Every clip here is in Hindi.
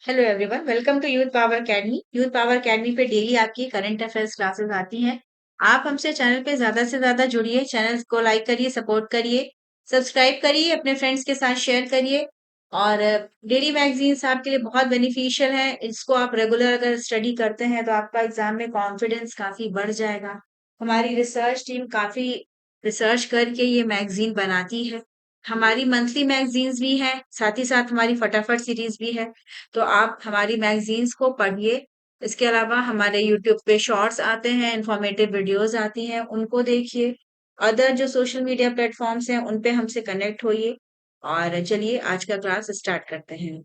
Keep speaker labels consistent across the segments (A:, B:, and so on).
A: Hello everyone, welcome to Youth Power Academy. Youth Power Academy पे डेली आपकी करंट अफेयर्स क्लासेस आती हैं। आप हमसे चैनल पे ज्यादा से ज्यादा जुड़िए, चैनल को लाइक करिए, सपोर्ट करिए, सब्सक्राइब करिए, अपने फ्रेंड्स के साथ शेयर करिए। और डेली मैगजीन्स आपके लिए बहुत बेनिफिशियल है। इसको आप रेगुलर अगर स्टडी करते हैं तो आपका एग्जाम में कॉन्फिडेंस काफी बढ़ जाएगा। हमारी रिसर्च टीम काफी रिसर्च करके ये मैगजीन बनाती है। हमारी मंथली मैगजीन्स भी हैं, साथ ही साथ हमारी फटाफट सीरीज भी है। तो आप हमारी मैगजीन्स को पढ़िए। इसके अलावा हमारे यूट्यूब पे शॉर्ट्स आते हैं, इंफॉर्मेटिव वीडियोस आती हैं, उनको देखिए। अदर जो सोशल मीडिया प्लेटफॉर्म्स हैं उन पे हमसे कनेक्ट होइए। और चलिए आज का क्लास स्टार्ट करते हैं।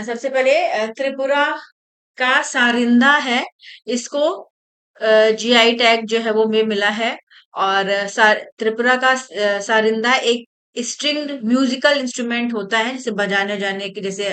A: सबसे पहले त्रिपुरा का सारिंदा है। इसको जीआई टैग जो है वो में मिला है। और त्रिपुरा का सारिंदा एक स्ट्रिंग्ड म्यूजिकल इंस्ट्रूमेंट होता है, जैसे बजाने जाने के जैसे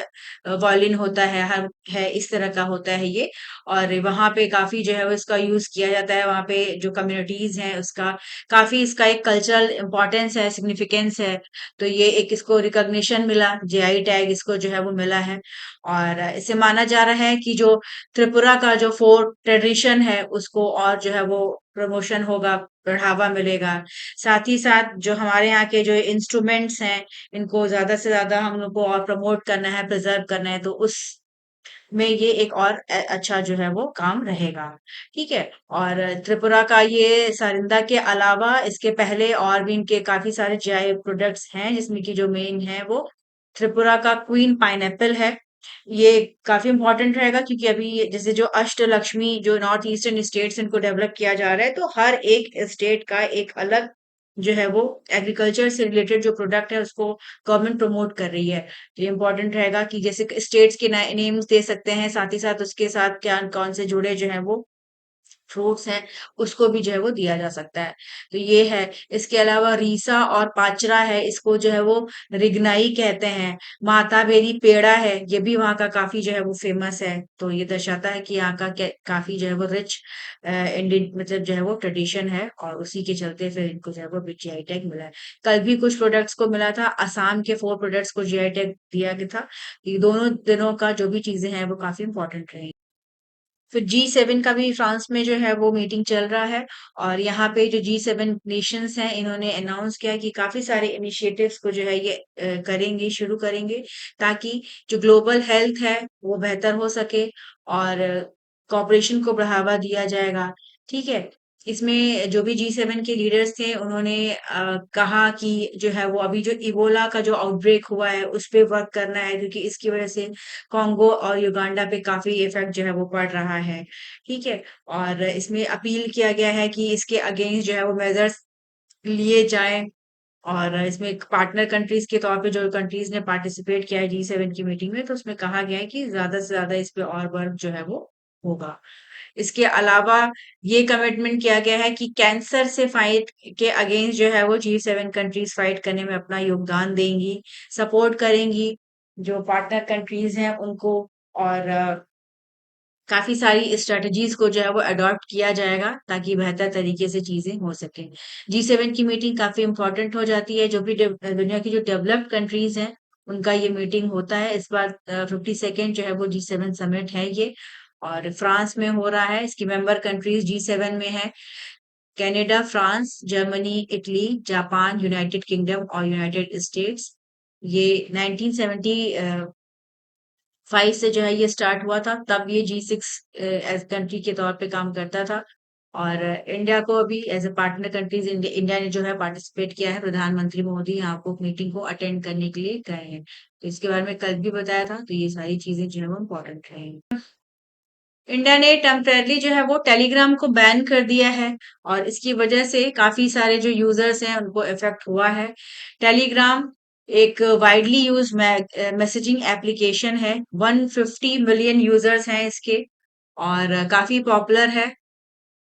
A: वायलिन होता है, हर है इस तरह का होता है ये। और वहां पे काफी जो है वो इसका यूज किया जाता है, वहां पे जो कम्युनिटीज हैं उसका काफी इसका एक कल्चरल इम्पोर्टेंस है, सिग्निफिकेंस है। तो ये एक इसको रिकॉग्निशन मिला, जेआई टैग इसको जो है वो मिला है। और इसे माना जा रहा है कि जो त्रिपुरा का जो फोक ट्रेडिशन है उसको और जो है वो प्रमोशन होगा, बढ़ावा मिलेगा। साथ ही साथ जो हमारे यहाँ के जो इंस्ट्रूमेंट्स हैं इनको ज्यादा से ज्यादा हम लोग को और प्रमोट करना है, प्रिजर्व करना है, तो उस में ये एक और अच्छा जो है वो काम रहेगा। ठीक है। और त्रिपुरा का ये सारिंदा के अलावा इसके पहले और भी इनके काफी सारे जीआई प्रोडक्ट्स हैं, जिसमें की जो मेन है वो त्रिपुरा का क्वीन पाइनएप्पल है। ये काफी इंपॉर्टेंट रहेगा क्योंकि अभी जैसे जो अष्टलक्ष्मी जो नॉर्थ ईस्टर्न स्टेट्स इनको डेवलप किया जा रहा है, तो हर एक स्टेट का एक अलग जो है वो एग्रीकल्चर से रिलेटेड जो प्रोडक्ट है उसको गवर्नमेंट प्रमोट कर रही है। तो ये इंपॉर्टेंट रहेगा कि जैसे स्टेट्स के नेम्स दे सकते हैं, साथ ही साथ उसके साथ क्या कौन से जुड़े जो है वो फ्रूट्स हैं उसको भी जो है वो दिया जा सकता है। तो ये है। इसके अलावा रीसा और पाचरा है, इसको जो है वो रिगनाई कहते हैं। माता बेरी पेड़ा है, ये भी वहाँ का काफी जो है वो फेमस है। तो ये दर्शाता है कि यहाँ का काफी जो है वो रिच इंडियन मतलब जो है वो ट्रेडिशन है, और उसी के चलते फिर इनको जो है वो जीआई टैग मिला है। कल भी कुछ प्रोडक्ट्स को मिला था, असम के 4 प्रोडक्ट्स को जीआई टैग दिया गया था। ये दोनों दिनों का जो भी चीजें हैं वो काफी इंपॉर्टेंट रही। फिर जी7 का भी फ्रांस में जो है वो मीटिंग चल रहा है। और यहाँ पे जो जी7 नेशंस हैं इन्होंने अनाउंस किया कि काफी सारे इनिशिएटिव्स को जो है ये करेंगे, शुरू करेंगे, ताकि जो ग्लोबल हेल्थ है वो बेहतर हो सके और कॉपरेशन को बढ़ावा दिया जाएगा। ठीक है। इसमें जो भी जी7 के लीडर्स थे उन्होंने कहा कि जो है वो अभी जो इबोला का जो आउटब्रेक हुआ है उस पे वर्क करना है, क्योंकि इसकी वजह से कॉन्गो और युगांडा पे काफी इफेक्ट जो है वो पड़ रहा है। ठीक है। और इसमें अपील किया गया है कि इसके अगेंस्ट जो है वो मेजर्स लिए जाएं। और इसमें पार्टनर कंट्रीज के तौर पे जो कंट्रीज ने पार्टिसिपेट किया है जी7 की मीटिंग में, तो उसमें कहा गया है कि ज्यादा से ज्यादा इस पे और वर्क जो है वो होगा। इसके अलावा ये कमिटमेंट किया गया है कि कैंसर से फाइट के अगेंस्ट जो है वो जी7 कंट्रीज फाइट करने में अपना योगदान देंगी, सपोर्ट करेंगी जो पार्टनर कंट्रीज हैं उनको। और काफी सारी स्ट्रेटजीज को जो है वो अडॉप्ट किया जाएगा ताकि बेहतर तरीके से चीजें हो सके। जी7 की मीटिंग काफी इंपॉर्टेंट हो जाती है, जो भी दुनिया की जो डेवलप्ड कंट्रीज हैं उनका ये मीटिंग होता है। इस बार 52nd जो है वो जी7 समिट है ये, और फ्रांस में हो रहा है। इसकी मेंबर कंट्रीज जी7 में है Canada, France, Germany, Italy, Japan, United kingdom और यूनाइटेड स्टेट्स। ये 1975 से जो है ये स्टार्ट हुआ था, तब ये जी6 एज कंट्री के तौर पे काम करता था। और इंडिया को अभी as a partner countries India ने जो है पार्टिसिपेट किया है। प्रधानमंत्री मोदी यहाँ को मीटिंग को अटेंड करने के लिए गए हैं, तो इसके बारे में कल भी बताया था। तो ये सारी चीजें जो है वो इम्पोर्टेंट रहेंगी। इंडिया ने टेम्परेरली जो है वो टेलीग्राम को बैन कर दिया है, और इसकी वजह से काफी सारे जो यूजर्स हैं उनको इफेक्ट हुआ है। टेलीग्राम एक वाइडली यूज मैसेजिंग एप्लीकेशन है। 150 मिलियन यूजर्स हैं इसके, और काफी पॉपुलर है।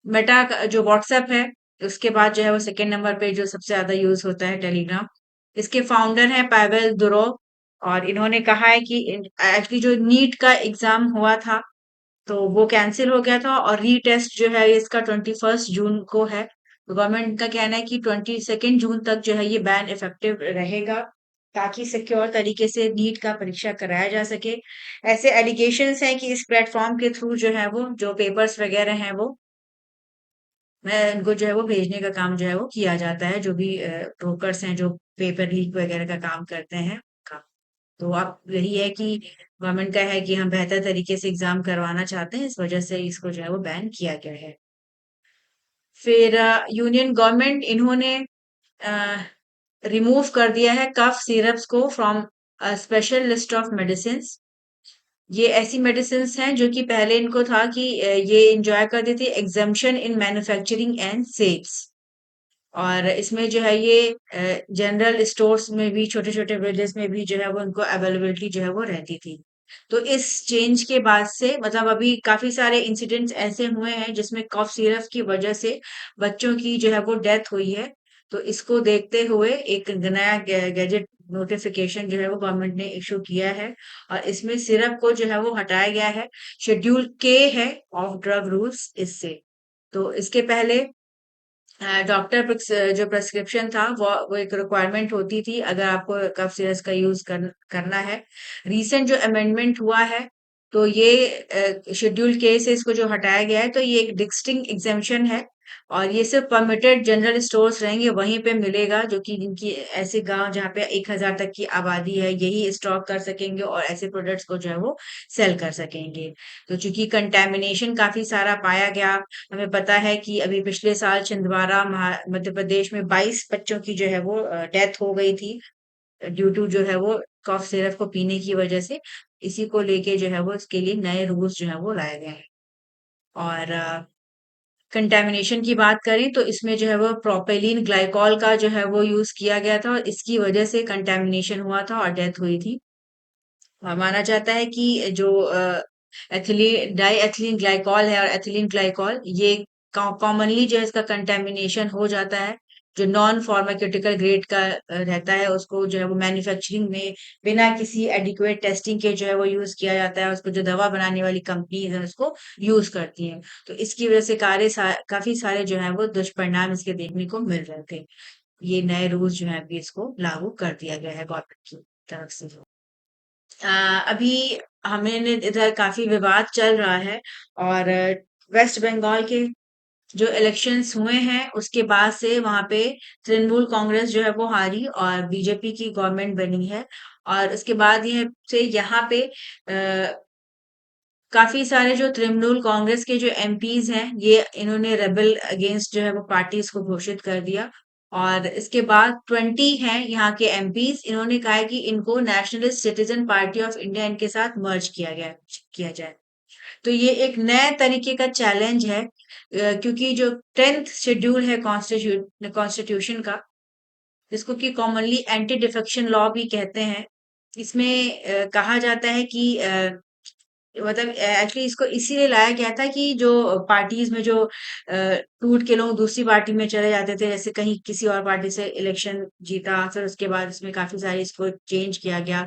A: मेटा जो व्हाट्सएप है उसके बाद जो है वो सेकंड नंबर पे जो सबसे ज्यादा यूज होता है टेलीग्राम। इसके फाउंडर है पावेल दुरोव। और इन्होंने कहा है कि एक्चुअली जो नीट का एग्जाम हुआ था तो वो कैंसिल हो गया था, और रीटेस्ट जो है इसका 21 जून को है। तो गवर्नमेंट का कहना है कि 22 जून तक जो है ये बैन इफेक्टिव रहेगा। ताकि सिक्योर तरीके से नीट का परीक्षा कराया जा सके। ऐसे एलिगेशंस हैं कि इस प्लेटफॉर्म के थ्रू जो है वो जो पेपर्स वगैरह हैं वो उनको जो है वो भेजने का काम जो है वो किया जाता है, जो भी ब्रोकर्स हैं जो पेपर लीक वगैरह का काम करते हैं का। तो अब यही है कि गवर्नमेंट का है कि हम बेहतर तरीके से एग्जाम करवाना चाहते हैं, इस वजह से इसको जो है वो बैन किया गया है। फिर यूनियन गवर्नमेंट इन्होंने रिमूव कर दिया है कफ सिरप्स को from special list of medicine. ये ऐसी मेडिसिन्स हैं जो कि पहले इनको था कि ये एंजॉय करती थी exemption in manufacturing and sales. और इसमें जो है ये जनरल स्टोर्स में भी छोटे-छोटे विलेज में भी जो है वो उनको अवेलेबिलिटी जो है वो रहती थी। तो इस चेंज के बाद से मतलब अभी काफ़ी सारे इंसिडेंट्स ऐसे हुए हैं जिसमें कफ सिरप की वजह से बच्चों की जो है वो डेथ हुई है। तो इसको देखते हुए एक नया गैजेट नोटिफिकेशन जो है वो गवर्नमेंट ने इश्यू किया है और इसमें सिरप को जो है वो हटाया गया है। शेड्यूल के है ऑफ ड्रग रूल्स इससे। तो इसके पहले डॉक्टर जो प्रिस्क्रिप्शन था वो एक रिक्वायरमेंट होती थी अगर आपको कफ सिरप का यूज करना है। रीसेंट जो अमेंडमेंट हुआ है तो ये शेड्यूल के से इसको जो हटाया गया है तो ये एक डिस्टिंक्ट एग्जेम्पशन है और ये सिर्फ परमिटेड जनरल स्टोर्स रहेंगे वहीं पे मिलेगा जो कि जिनकी ऐसे गांव जहाँ पे 1000 तक की आबादी है यही स्टॉक कर सकेंगे और ऐसे प्रोडक्ट्स को जो है वो सेल कर सकेंगे। तो चूंकि कंटेमिनेशन काफी सारा पाया गया, हमें पता है कि अभी पिछले साल छिंदवाड़ा मध्य प्रदेश में 22 बच्चों की जो है वो डेथ हो गई थी ड्यू टू जो है वो कफ सिरप को पीने की वजह से। इसी को लेके जो है वो इसके लिए नए रूल्स जो है वो लाए गए हैं। और कंटेमिनेशन की बात करें तो इसमें जो है वो प्रोपेलीन ग्लाइकॉल का जो है वो यूज किया गया था और इसकी वजह से कंटेमिनेशन हुआ था और डेथ हुई थी। माना जाता है कि जो एथिलीन डाई एथिलीन ग्लाइकॉल है और एथिलीन ग्लाइकॉल ये कॉमनली जो है इसका कंटेमिनेशन हो जाता है जो नॉन फार्मास्यूटिकल ग्रेड का रहता है उसको जो है वो मैन्युफैक्चरिंग में बिना किसी एडिक्वेट टेस्टिंग के जो है वो यूज किया जाता है उसको जो दवा बनाने वाली कंपनी है उसको यूज करती हैं। तो इसकी वजह से काफी सारे जो है वो दुष्परिणाम इसके देखने को मिल रहे थे। ये नए रूल्स जो है अभी इसको लागू कर दिया गया है गवर्नमेंट की तरफ से। अ, अभी हमें इधर काफी विवाद चल रहा है और वेस्ट बंगाल के जो इलेक्शंस हुए हैं उसके बाद से वहां पे तृणमूल कांग्रेस जो है वो हारी और बीजेपी की गवर्नमेंट बनी है। और उसके बाद ये से यहाँ पे काफी सारे जो तृणमूल कांग्रेस के जो एमपीज हैं ये इन्होंने रेबल अगेंस्ट जो है वो पार्टीज को घोषित कर दिया। और इसके बाद 20 हैं यहाँ के एमपीज इन्होंने कहा है कि इनको nationalist citizen party of India इनके साथ मर्ज किया जाए। तो ये एक नए तरीके का चैलेंज है क्योंकि जो 10th शेड्यूल है कॉन्स्टिट्यूशन का जिसको कि कॉमनली एंटी डिफेक्शन लॉ भी कहते हैं। इसमें कहा जाता है कि मतलब एक्चुअली इसको इसीलिए लाया गया था कि जो पार्टीज में जो टूट के लोग दूसरी पार्टी में चले जाते थे जैसे कहीं किसी और पार्टी से इलेक्शन जीता फिर उसके बाद इसमें काफी सारी इसको चेंज किया गया।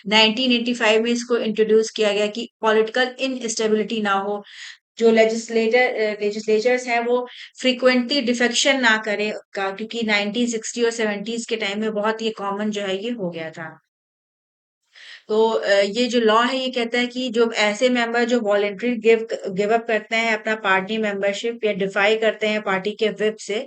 A: 1985 में इसको इंट्रोड्यूस किया गया कि पॉलिटिकल इनस्टेबिलिटी ना हो, जो लेजिस्लेचर्स हैं वो फ्रीक्वेंटली डिफेक्शन ना करें का क्योंकि 1960 और 70s के टाइम में बहुत ही कॉमन जो है ये हो गया था। तो ये जो लॉ है ये कहता है कि जो ऐसे मेंबर जो वॉलेंटरी गिव अप करते हैं अपना पार्टी मेंबरशिप या डिफाई करते हैं पार्टी के व्हिप से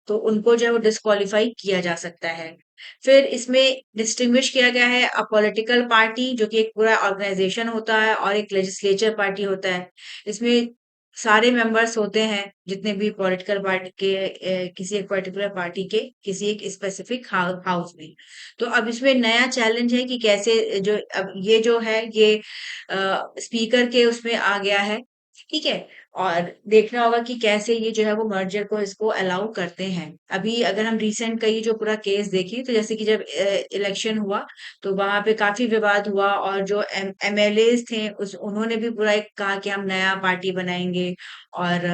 A: तो उनको जो है वो डिस्क्वालीफाई किया जा सकता है। फिर इसमें डिस्टिंग्विश किया गया है अ पॉलिटिकल पार्टी जो कि एक पूरा ऑर्गेनाइजेशन होता है और एक लेजिस्लेचर पार्टी होता है। इसमें सारे मेंबर्स होते हैं जितने भी पॉलिटिकल पार्टी के किसी एक पर्टिकुलर पार्टी के किसी एक स्पेसिफिक हाउस में। तो अब इसमें नया चैलेंज है कि कैसे जो अब ये जो है ये स्पीकर के उसमें आ गया है। ठीक है। और देखना होगा कि कैसे ये जो है वो मर्जर को इसको अलाउ करते हैं। अभी अगर हम रिसेंट का ये जो पूरा केस देखें तो जैसे कि जब इलेक्शन हुआ तो वहां पे काफी विवाद हुआ और जो एमएलएज थे उस उन्होंने भी पूरा एक कहा कि हम नया पार्टी बनाएंगे और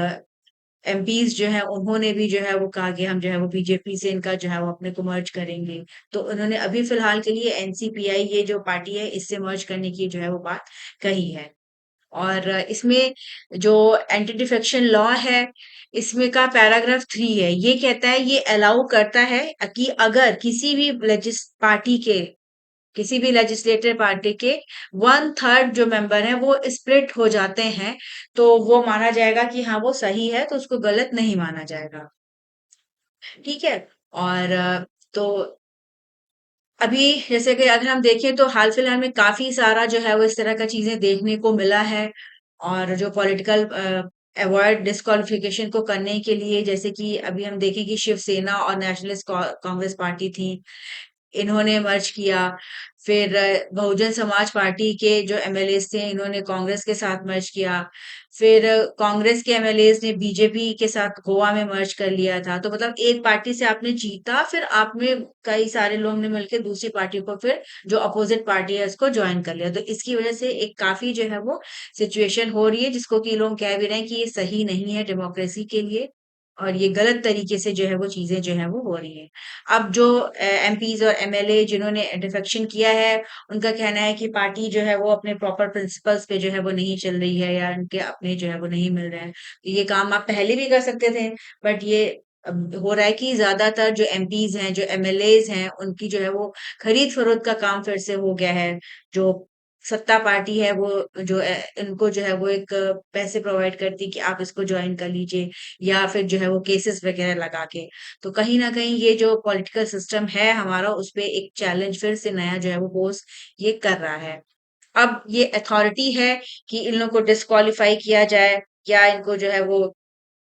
A: एमपीज जो है उन्होंने भी जो है वो कहा कि हम जो है वो बीजेपी से इनका जो है वो अपने को मर्ज करेंगे। तो उन्होंने अभी फिलहाल के लिए एनसीपीआई ये जो पार्टी है इससे मर्ज करने की जो है वो बात कही है। और इसमें जो एंटी डिफेक्शन लॉ है इसमें का पैराग्राफ 3 है ये कहता है ये अलाउ करता है कि अगर किसी भी पार्टी के किसी भी लेजिस्लेटिव पार्टी के 1/3 जो मेंबर हैं वो स्प्लिट हो जाते हैं, तो वो माना जाएगा कि हाँ वो सही है, तो उसको गलत नहीं माना जाएगा। ठीक है। और तो अभी जैसे कि अगर हम देखें तो हाल फिलहाल में काफी सारा जो है वो इस तरह का चीजें देखने को मिला है। और जो पॉलिटिकल अवॉइड डिस्क्वालिफिकेशन को करने के लिए, जैसे कि अभी हम देखें कि शिवसेना और नेशनलिस्ट कांग्रेस पार्टी थी, इन्होंने मर्ज किया। फिर बहुजन समाज पार्टी के जो एमएलएज थे, इन्होंने कांग्रेस के साथ मर्ज किया। फिर कांग्रेस के एमएलएज ने बीजेपी के साथ गोवा में मर्ज कर लिया था। तो मतलब एक पार्टी से आपने जीता, फिर आपने कई सारे लोग ने मिलकर दूसरी पार्टी को, फिर जो अपोजिट पार्टी है उसको ज्वाइन कर लिया। तो इसकी वजह से एक काफी जो है वो सिचुएशन हो रही है, जिसको कि लोग कह भी रहे हैं कि ये सही नहीं है डेमोक्रेसी के लिए, और ये गलत तरीके से जो है वो चीजें जो है वो हो रही हैं। अब जो एमपीज और एमएलए जिन्होंने डिफेक्शन किया है, उनका कहना है कि पार्टी जो है वो अपने प्रॉपर प्रिंसिपल्स पे जो है वो नहीं चल रही है, या उनके अपने जो है वो नहीं मिल रहे हैं। तो ये काम आप पहले भी कर सकते थे, बट ये अब हो रहा है कि ज्यादातर जो एमपीज हैं, जो एमएलएज हैं, उनकी जो है वो खरीद फरोख्त का काम फिर से हो गया है। जो सत्ता पार्टी है वो जो इनको जो है वो एक पैसे प्रोवाइड करती कि आप इसको ज्वाइन कर लीजिए, या फिर जो है वो केसेस वगैरह लगा के। तो कहीं न कहीं ये जो पॉलिटिकल सिस्टम है हमारा, उसपे एक चैलेंज फिर से नया जो है वो पोज़ ये कर रहा है। अब ये अथॉरिटी है कि इन लोगों को डिस्क्वालीफाई किया जाए, या इनको जो है वो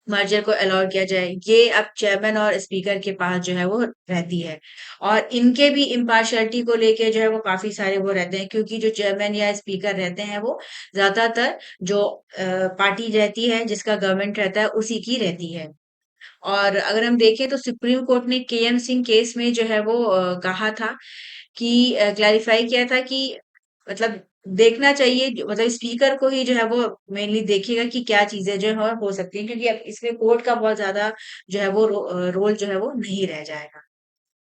A: मर्जर को अलाउ किया जाए, ये अब चेयरमैन और स्पीकर के पास जो है वो रहती है। और इनके भी इम्पार्शियलिटी को लेके जो है वो काफ़ी सारे वो रहते हैं, क्योंकि जो चेयरमैन या स्पीकर रहते हैं वो ज़्यादातर जो पार्टी रहती है, जिसका गवर्नमेंट रहता है, उसी की रहती है। और अगर हम देखें तो सुप्रीम कोर्ट ने केएम सिंह केस में जो है वो कहा था कि क्लैरिफाई किया था कि मतलब देखना चाहिए, मतलब स्पीकर को ही जो है वो मेनली देखिएगा कि क्या चीजें जो है हो सकती है, क्योंकि अब इसमें कोर्ट का बहुत ज्यादा जो है वो रोल जो है वो नहीं रह जाएगा।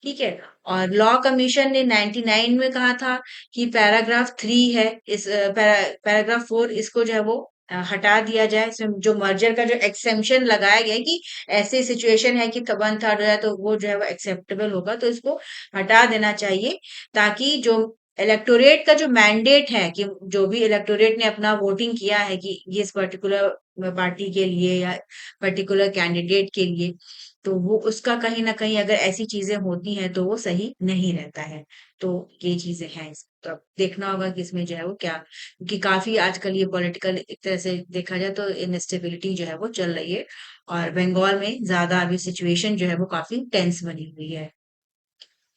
A: ठीक है। और लॉ कमीशन ने 99 में कहा था कि पैराग्राफ 3 है, इस पैराग्राफ 4 इसको जो है वो हटा दिया जाए। इसमें जो मर्जर का जो एक्सेम्पशन लगाया गया है कि ऐसे सिचुएशन है कि 1/3 है तो वो जो है वो एक्सेप्टेबल होगा, तो इसको हटा देना चाहिए, ताकि जो इलेक्टोरेट का जो मैंडेट है, कि जो भी इलेक्टोरेट ने अपना वोटिंग किया है कि ये इस पर्टिकुलर पार्टी के लिए या पर्टिकुलर कैंडिडेट के लिए, तो वो उसका कहीं न कहीं अगर ऐसी चीज़ें होती हैं तो वो सही नहीं रहता है। तो ये चीज़ें हैं तो अब देखना होगा कि इसमें जो है वो क्या, क्योंकि काफ़ी आजकल ये पॉलिटिकल एक तरह से देखा जाए तो इनस्टेबिलिटी जो है वो चल रही है, और बंगाल में ज़्यादा अभी सिचुएशन जो है वो काफ़ी टेंस बनी हुई है।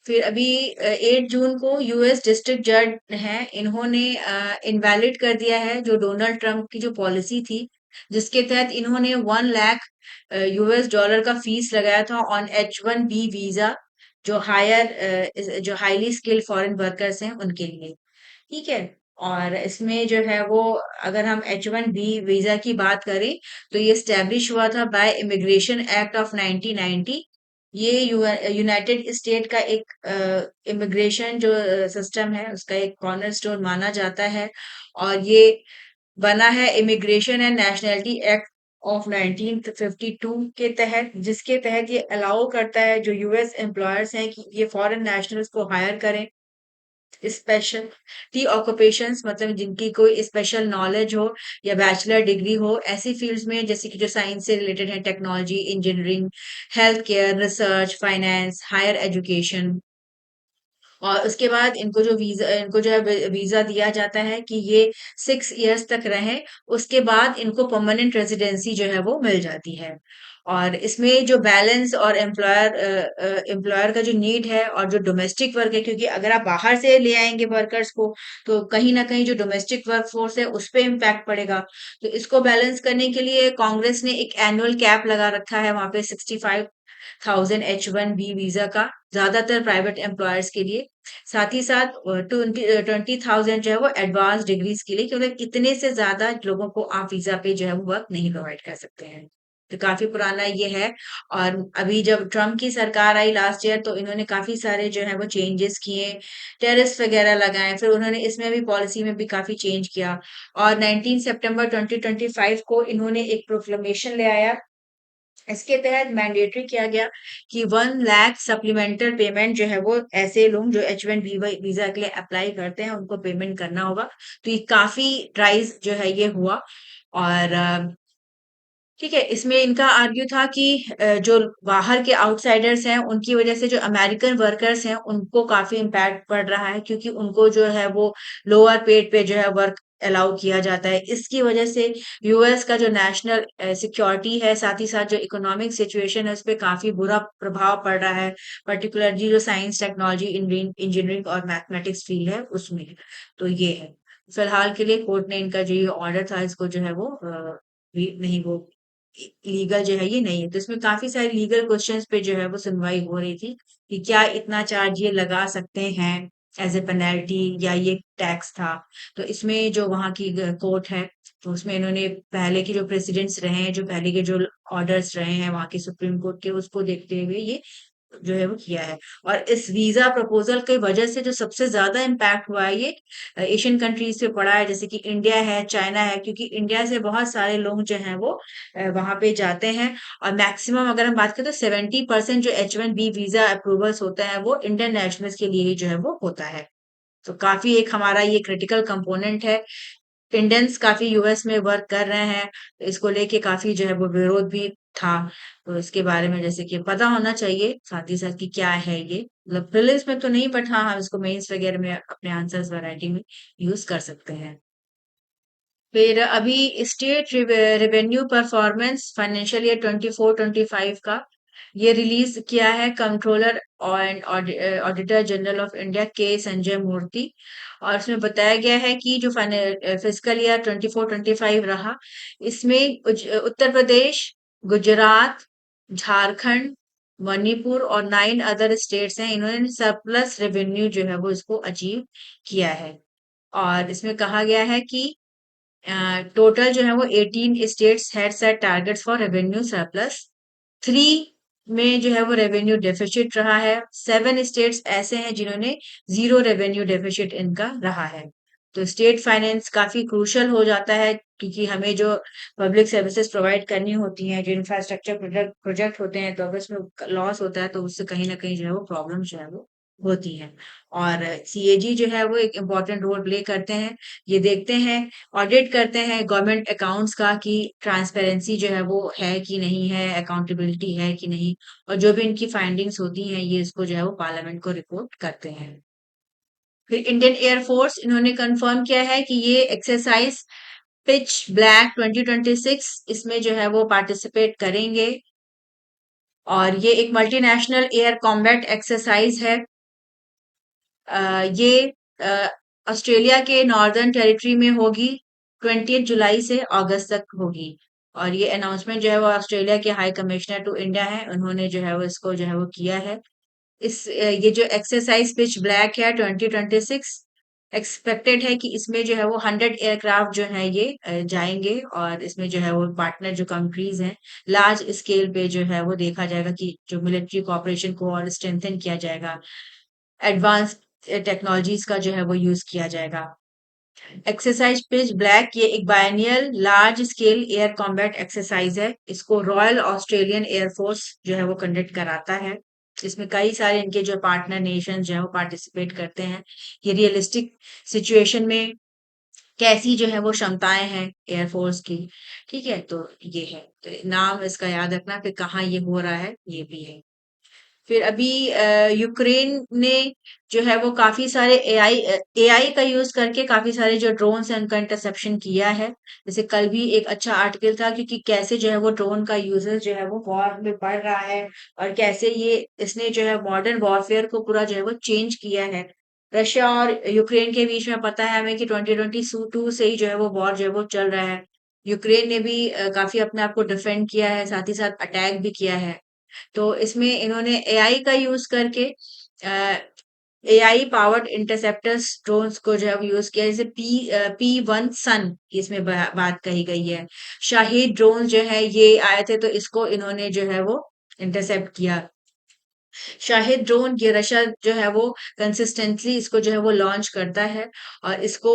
A: फिर अभी 8 जून को यूएस डिस्ट्रिक्ट जज हैं, इन्होंने इनवैलिड कर दिया है जो डोनाल्ड ट्रंप की जो पॉलिसी थी, जिसके तहत इन्होंने 1 लाख यूएस डॉलर का फीस लगाया था ऑन H1B वीजा, जो जो हाईली स्किल्ड फॉरेन वर्कर्स हैं उनके लिए। ठीक है। और इसमें जो है वो, अगर हम H1B वीजा की बात करें, तो ये स्टैब्लिश हुआ था बाय इमिग्रेशन एक्ट ऑफ 1990। ये यूनाइटेड स्टेट का एक इमिग्रेशन जो सिस्टम है उसका एक कॉर्नरस्टोन माना जाता है। और ये बना है immigration and nationality act of 1952 के तहत, जिसके तहत ये अलाउ करता है जो यूएस एम्प्लॉयर्स हैं कि ये फॉरेन नेशनल्स को हायर करें। स्पेशल टी ऑक्यूपेशंस, मतलब जिनकी कोई स्पेशल नॉलेज हो या बैचलर डिग्री हो ऐसी फील्ड्स में, जैसे कि जो साइंस से रिलेटेड है, technology, engineering, health care, research, finance, higher education. और उसके बाद इनको जो है वीजा दिया जाता है कि ये 6 इयर्स तक रहे। उसके बाद इनको परमानेंट रेजिडेंसी जो है वो मिल जाती है। और इसमें जो बैलेंस और एम्प्लॉयर का जो नीड है और जो डोमेस्टिक वर्क है, क्योंकि अगर आप बाहर से ले आएंगे वर्कर्स को, तो कहीं ना कहीं जो डोमेस्टिक वर्क फोर्स है उस पे इम्पैक्ट पड़ेगा। तो इसको बैलेंस करने के लिए कांग्रेस ने एक एनुअल कैप लगा रखा है वहां पे 65,000 H1B वीजा का, ज्यादातर प्राइवेट एम्प्लॉयर्स के लिए। साथ ही साथ 20,000 जो है वो एडवांस डिग्रीज के लिए, क्योंकि इतने से ज्यादा लोगों को आप वीजा पे जो है वो वर्क नहीं प्रोवाइड कर सकते हैं। तो काफी पुराना ये है। और अभी जब ट्रम्प की सरकार आई लास्ट ईयर, तो इन्होंने काफी सारे जो है वो चेंजेस किए, टेरिस वगैरह लगाए, फिर उन्होंने इसमें भी पॉलिसी में भी काफी चेंज किया। और 19 सितंबर 2025 को इन्होंने एक प्रोक्लेमेशन ले आया इसके तहत मैंडेटरी किया गया कि 1 लाख सप्लीमेंटल पेमेंट जो है वो ऐसे लोग जो H1B वीजा के लिए अप्लाई करते हैं उनको पेमेंट करना होगा। तो ये काफी राइज जो है ये हुआ। और ठीक है, इसमें इनका आर्ग्यू था कि जो बाहर के आउटसाइडर्स हैं उनकी वजह से जो अमेरिकन वर्कर्स हैं उनको काफी इम्पैक्ट पड़ रहा है, क्योंकि उनको जो है वो लोअर पेड पे जो है वर्क अलाउ किया जाता है। इसकी वजह से यूएस का जो नेशनल सिक्योरिटी है, साथ ही साथ जो इकोनॉमिक सिचुएशन है, उस पे काफी बुरा प्रभाव पड़ रहा है, पर्टिकुलरली जो साइंस, टेक्नोलॉजी, इंजीनियरिंग और मैथमेटिक्स फील्ड है उसमें। तो ये है, फिलहाल के लिए कोर्ट ने इनका जो ये ऑर्डर था इसको जो है वो भी नहीं, वो लीगल जो है ये नहीं है। तो इसमें काफी सारे लीगल क्वेश्चंस पे जो है वो सुनवाई हो रही थी कि क्या इतना चार्ज ये लगा सकते हैं एज ए पेनल्टी, या ये टैक्स था। तो इसमें जो वहाँ की कोर्ट है, तो उसमें इन्होंने पहले के जो प्रेसिडेंट्स रहे हैं, जो पहले के जो ऑर्डर्स रहे हैं वहाँ के सुप्रीम कोर्ट के, उसको देखते हुए ये जो है वो किया है। और इस वीजा प्रपोजल की वजह से जो सबसे ज्यादा इम्पैक्ट हुआ है ये एशियन कंट्रीज पे पड़ा है, जैसे कि इंडिया है, चाइना है, क्योंकि इंडिया से बहुत सारे लोग जो हैं वो वहां पे जाते हैं। और मैक्सिमम अगर हम बात करें तो 70% जो H1B वीजा अप्रूवल्स होता है वो इंडियन नेशनल्स के लिए ही जो है वो होता है। तो काफी एक हमारा ये क्रिटिकल कंपोनेंट है। इंडियंस काफी यूएस में वर्क कर रहे हैं, तो इसको लेके काफी जो है वो विरोध भी था। तो इसके बारे में जैसे कि पता होना चाहिए साथ ही साथ कि क्या है ये, मतलब प्रीलिम्स में तो नहीं, बट हाँ हम इसको मेंस वगैरह में अपने आंसर्स वैरायटी में यूज कर सकते हैं। फिर अभी state revenue performance financial year 24-25 का ये रिलीज किया है controller and auditor general of India के संजय मूर्ति। और इसमें बताया गया है कि जो फिस्कल ईयर 24-25 रहा, इसमें उत्तर प्रदेश, गुजरात, झारखंड, मणिपुर और 9 अदर स्टेट्स हैं, इन्होंने सरप्लस रेवेन्यू जो है वो इसको अचीव किया है। और इसमें कहा गया है कि टोटल जो है वो 18 states had set targets for revenue surplus. 3 में जो है वो रेवेन्यू डेफिसिट रहा है। 7 स्टेट्स ऐसे हैं जिन्होंने जीरो रेवेन्यू डेफिसिट इनका रहा है। तो स्टेट फाइनेंस काफी क्रूशल हो जाता है, क्योंकि हमें जो पब्लिक सर्विसेज प्रोवाइड करनी होती हैं, जो इंफ्रास्ट्रक्चर प्रोजेक्ट प्रोजेक्ट होते हैं, तो अगर उसमें लॉस होता है तो उससे कहीं ना कहीं जो है वो प्रॉब्लम जो है वो होती है। और सीएजी जो है वो एक इम्पोर्टेंट रोल प्ले करते हैं। ये देखते हैं, ऑडिट करते हैं गवर्नमेंट अकाउंट्स का कि ट्रांसपेरेंसी जो है वो है कि नहीं है, अकाउंटेबिलिटी है कि नहीं। और जो भी इनकी फाइंडिंग्स होती हैं ये इसको जो है वो पार्लियामेंट को रिपोर्ट करते हैं। फिर इंडियन एयरफोर्स इन्होंने कंफर्म किया है कि ये एक्सरसाइज पिच ब्लैक 2026 इसमें जो है वो पार्टिसिपेट करेंगे। और ये एक मल्टीनेशनल एयर कॉम्बैट एक्सरसाइज है। ये अ, ऑस्ट्रेलिया के नॉर्दर्न टेरिटरी में होगी, 20 जुलाई से अगस्त तक होगी। और ये अनाउंसमेंट जो है वो ऑस्ट्रेलिया के हाई कमिश्नर टू इंडिया है, उन्होंने जो है वो इसको जो है वो किया है। ये जो एक्सरसाइज पिच ब्लैक है 2026, एक्सपेक्टेड है कि इसमें जो है वो 100 एयरक्राफ्ट जो है ये जाएंगे। और इसमें जो है वो पार्टनर जो कंट्रीज हैं, लार्ज स्केल पे जो है वो देखा जाएगा कि जो मिलिट्री कोऑपरेशन को और स्ट्रेंथन किया जाएगा, एडवांस टेक्नोलॉजीज का जो है वो यूज किया जाएगा। एक्सरसाइज पिच ब्लैक ये एक biennial large scale air combat exercise है। इसको रॉयल ऑस्ट्रेलियन एयरफोर्स जो है वो कंडक्ट कराता है। इसमें कई सारे इनके जो पार्टनर नेशन जो है वो पार्टिसिपेट करते हैं। ये रियलिस्टिक सिचुएशन में कैसी जो है वो क्षमताएं हैं एयरफोर्स की। ठीक है, तो ये है, तो नाम इसका याद रखना, फिर कहाँ ये हो रहा है ये भी है। फिर अभी यूक्रेन ने जो है वो काफी सारे एआई का यूज करके काफी सारे जो ड्रोन्स हैं उनका इंटरसेप्शन किया है। जैसे कल भी एक अच्छा आर्टिकल था, क्योंकि कैसे जो है वो ड्रोन का यूजेस जो है वो वॉर में बढ़ रहा है, और कैसे ये इसने जो है मॉडर्न वॉरफेयर को पूरा जो है वो चेंज किया है। रशिया और यूक्रेन के बीच में पता है हमें कि 2022 से ही जो है वो वॉर जो है वो चल रहा है। यूक्रेन ने भी काफी अपने आप को डिफेंड किया है, साथ ही साथ अटैक भी किया है। तो इसमें इन्होंने एआई का यूज करके एआई पावर्ड इंटरसेप्टर्स ड्रोन्स को जो है वो यूज किया, जैसे P1 सन की इसमें बात कही गई है। शाहीद ड्रोन जो है ये आए थे, तो इसको इन्होंने जो है वो इंटरसेप्ट किया। शाहिद ड्रोन ये रशिया जो है वो कंसिस्टेंटली इसको जो है वो लॉन्च करता है, और इसको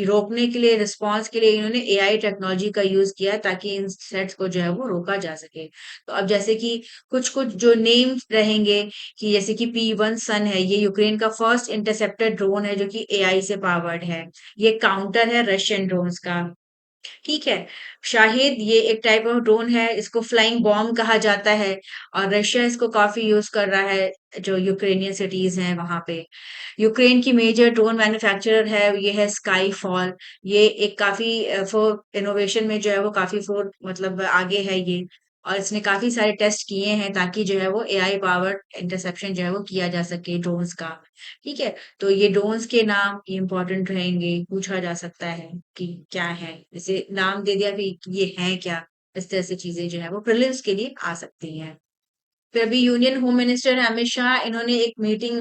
A: रोकने के लिए, रिस्पॉन्स के लिए इन्होंने एआई टेक्नोलॉजी का यूज किया ताकि इन थ्रेट्स को जो है वो रोका जा सके। तो अब जैसे कि कुछ कुछ जो नेम्स रहेंगे, कि जैसे कि P1 सन है, ये यूक्रेन का फर्स्ट इंटरसेप्टर ड्रोन है जो कि एआई से पावर्ड है। ये काउंटर है रशियन ड्रोन्स का। ठीक है। शाहिद ये एक टाइप ऑफ ड्रोन है, इसको फ्लाइंग बॉम्ब कहा जाता है, और रशिया इसको काफी यूज कर रहा है, जो यूक्रेनियन सिटीज हैं वहां पे। यूक्रेन की मेजर ड्रोन मैन्युफैक्चरर है, ये है स्काई फॉल। ये एक काफी फॉर इनोवेशन में जो है वो काफी फोर मतलब आगे है ये, और इसने काफी सारे टेस्ट किए हैं ताकि जो है वो एआई पावर्ड इंटरसेप्शन जो है वो किया जा सके ड्रोन्स का। ठीक है। तो ये ड्रोन्स के नाम ये इंपॉर्टेंट रहेंगे, पूछा जा सकता है कि क्या है, जैसे नाम दे दिया कि ये है क्या, इस तरह से चीजें जो है वो प्रीलिम्स के लिए आ सकती हैं। फिर अभी union home minister Amit Shah, इन्होंने एक मीटिंग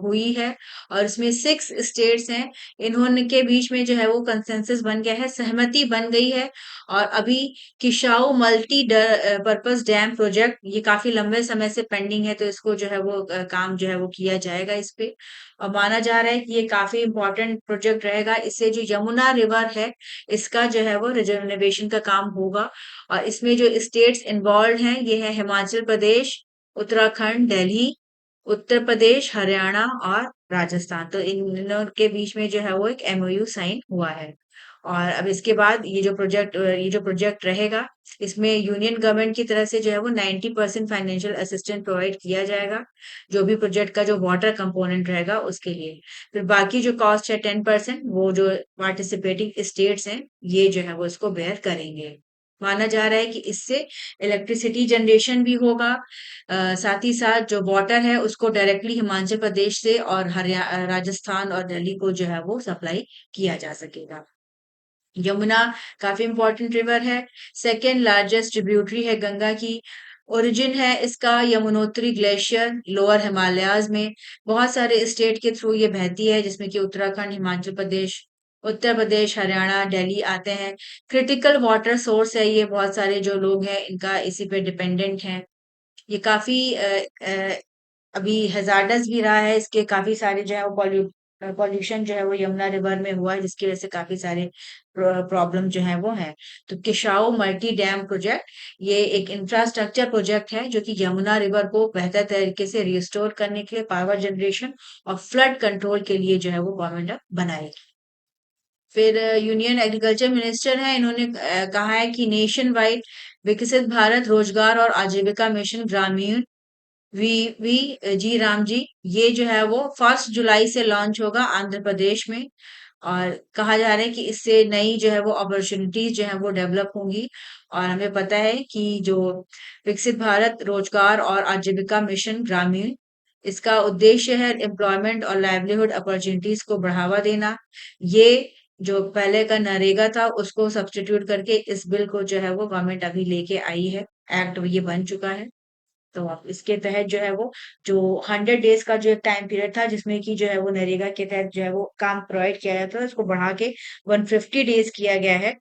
A: हुई है, और इसमें 6 स्टेट्स हैं, इन्होंने के बीच में जो है वो कंसेंसस बन गया है, सहमति बन गई है। और अभी Kishau multi purpose dam project ये काफी लंबे समय से पेंडिंग है, तो इसको जो है वो काम जो है वो किया जाएगा इस पे। और माना जा रहा है कि ये काफी इंपॉर्टेंट प्रोजेक्ट रहेगा, इससे जो यमुना रिवर है इसका जो है वो रिजर्वेशन का काम होगा। और इसमें जो स्टेट्स इन्वॉल्व हैं ये है हिमाचल प्रदेश, उत्तराखंड, दिल्ली, उत्तर प्रदेश, हरियाणा और राजस्थान। तो इन के बीच में जो है वो एक एमओयू साइन हुआ है। और अब इसके बाद ये जो प्रोजेक्ट रहेगा, इसमें यूनियन गवर्नमेंट की तरफ से जो है वो 90% फाइनेंशियल असिस्टेंस प्रोवाइड किया जाएगा, जो भी प्रोजेक्ट का जो वाटर कंपोनेंट रहेगा उसके लिए। फिर बाकी जो कॉस्ट है 10%, वो जो पार्टिसिपेटिंग स्टेट्स हैं ये जो है वो इसको बेयर करेंगे। माना जा रहा है कि इससे इलेक्ट्रिसिटी जनरेशन भी होगा, साथ ही साथ जो वाटर है उसको डायरेक्टली हिमाचल प्रदेश से और राजस्थान और दिल्ली को जो है वो सप्लाई किया जा सकेगा। यमुना काफी इंपॉर्टेंट रिवर है, सेकेंड लार्जेस्ट ट्रिब्यूटरी है गंगा की। ओरिजिन है इसका यमुनोत्री ग्लेशियर लोअर हिमालयाज में, बहुत सारे स्टेट के थ्रू ये बहती है, जिसमें कि उत्तराखंड, हिमाचल प्रदेश, उत्तर प्रदेश, हरियाणा, दिल्ली आते हैं। क्रिटिकल वाटर सोर्स है ये, बहुत सारे जो लोग हैं इनका इसी पे डिपेंडेंट हैं। ये काफी अभी हैजार्डस भी रहा है, इसके काफी सारे जो है वो पॉल्यूशन जो है वो यमुना रिवर में हुआ है, जिसकी वजह से काफी सारे प्रॉब्लम जो है वो है। तो किशाऊ मल्टी डैम प्रोजेक्ट ये एक इंफ्रास्ट्रक्चर प्रोजेक्ट है जो कि यमुना रिवर को बेहतर तरीके से रिस्टोर करने के लिए, पावर जनरेशन और फ्लड कंट्रोल के लिए जो है वो गवर्नमेंट अब बनाएगी। फिर यूनियन एग्रीकल्चर मिनिस्टर है, इन्होंने कहा है कि नेशन वाइड विकसित भारत रोजगार और आजीविका मिशन ग्रामीण वी वी जी राम जी, ये जो है वो 1 जुलाई से लॉन्च होगा आंध्र प्रदेश में। और कहा जा रहा है कि इससे नई जो है वो अपॉर्चुनिटीज जो है वो डेवलप होंगी। और हमें पता है कि जो विकसित भारत रोजगार और आजीविका मिशन ग्रामीण, इसका उद्देश्य है एम्प्लॉयमेंट और लाइवलीहुड अपॉर्चुनिटीज को बढ़ावा देना। ये जो पहले का नरेगा था उसको सब्स्टिट्यूट करके इस बिल को जो है वो गवर्नमेंट अभी लेके आई है, एक्ट ये बन चुका है। तो आप इसके तहत जो है वो जो 100 डेज का जो एक टाइम पीरियड था जिसमें कि जो है वो नरेगा के तहत जो है वो काम प्रोवाइड किया जाता है, उसको बढ़ा के 150 डेज किया गया है।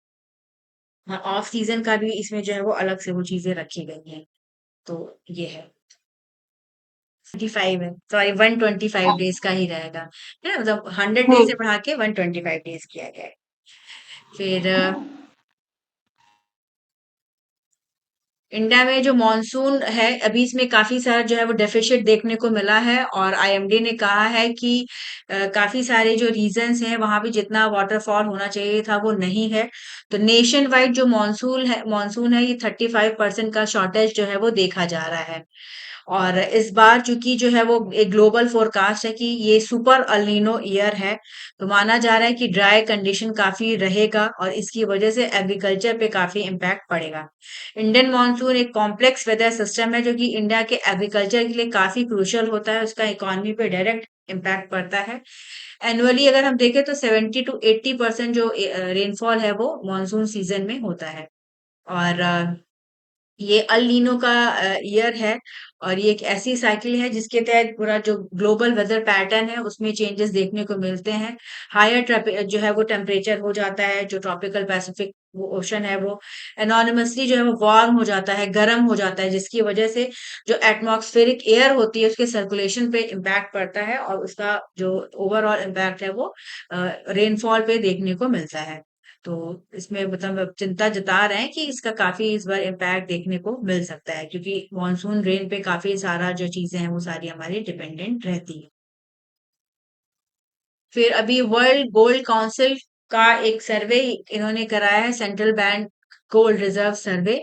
A: हाँ, ऑफ सीजन का भी इसमें जो है वो अलग से वो चीजें रखी गई हैं। तो ये है 25 है, सॉरी 125 डेज का ही रहेगा, है ना, मतलब 100 डेज से बढ़ा के 125 डेज किया गया है। फिर इंडिया में जो मॉनसून है अभी इसमें काफी सारा जो है वो डेफिशिट देखने को मिला है, और आईएमडी ने कहा है कि काफी सारे जो रीजन्स हैं वहां पे जितना वाटरफॉल होना चाहिए था वो नहीं है। तो नेशन वाइड जो मॉनसून है ये 35% का शॉर्टेज जो है वो देखा जा रहा है। और इस बार चूंकि जो है वो एक ग्लोबल फोरकास्ट है कि ये सुपर अल्नीनो ईयर है, तो माना जा रहा है कि ड्राई कंडीशन काफी रहेगा और इसकी वजह से एग्रीकल्चर पे काफी इम्पैक्ट पड़ेगा। इंडियन मॉनसून एक कॉम्प्लेक्स वेदर सिस्टम है जो कि इंडिया के एग्रीकल्चर के लिए काफी क्रूशियल होता है, उसका इकोनॉमी पे डायरेक्ट इम्पैक्ट पड़ता है। एनुअली अगर हम देखें तो 70 to 80% जो रेनफॉल है वो मॉनसून सीजन में होता है। और ये अल नीनो का ईयर है, और ये एक ऐसी साइकिल है जिसके तहत पूरा जो ग्लोबल वेदर पैटर्न है उसमें चेंजेस देखने को मिलते हैं। हायर जो है वो टेम्परेचर हो जाता है, जो ट्रॉपिकल पैसिफिक वो ओशन है वो एनॉनिमसली जो है वो वार्म हो जाता है, गर्म हो जाता है, जिसकी वजह से जो एटमॉस्फेरिक एयर होती है उसके सर्कुलेशन पे इम्पैक्ट पड़ता है और उसका जो ओवरऑल इम्पैक्ट है वो रेनफॉल पे देखने को मिलता है। तो इसमें मतलब चिंता जता रहे हैं कि इसका काफी इस बार इम्पैक्ट देखने को मिल सकता है, क्योंकि मॉनसून रेन पे काफी सारा जो चीजें हैं वो सारी हमारी डिपेंडेंट रहती है। फिर अभी वर्ल्ड गोल्ड काउंसिल का एक सर्वे इन्होंने कराया है, सेंट्रल बैंक गोल्ड रिजर्व सर्वे।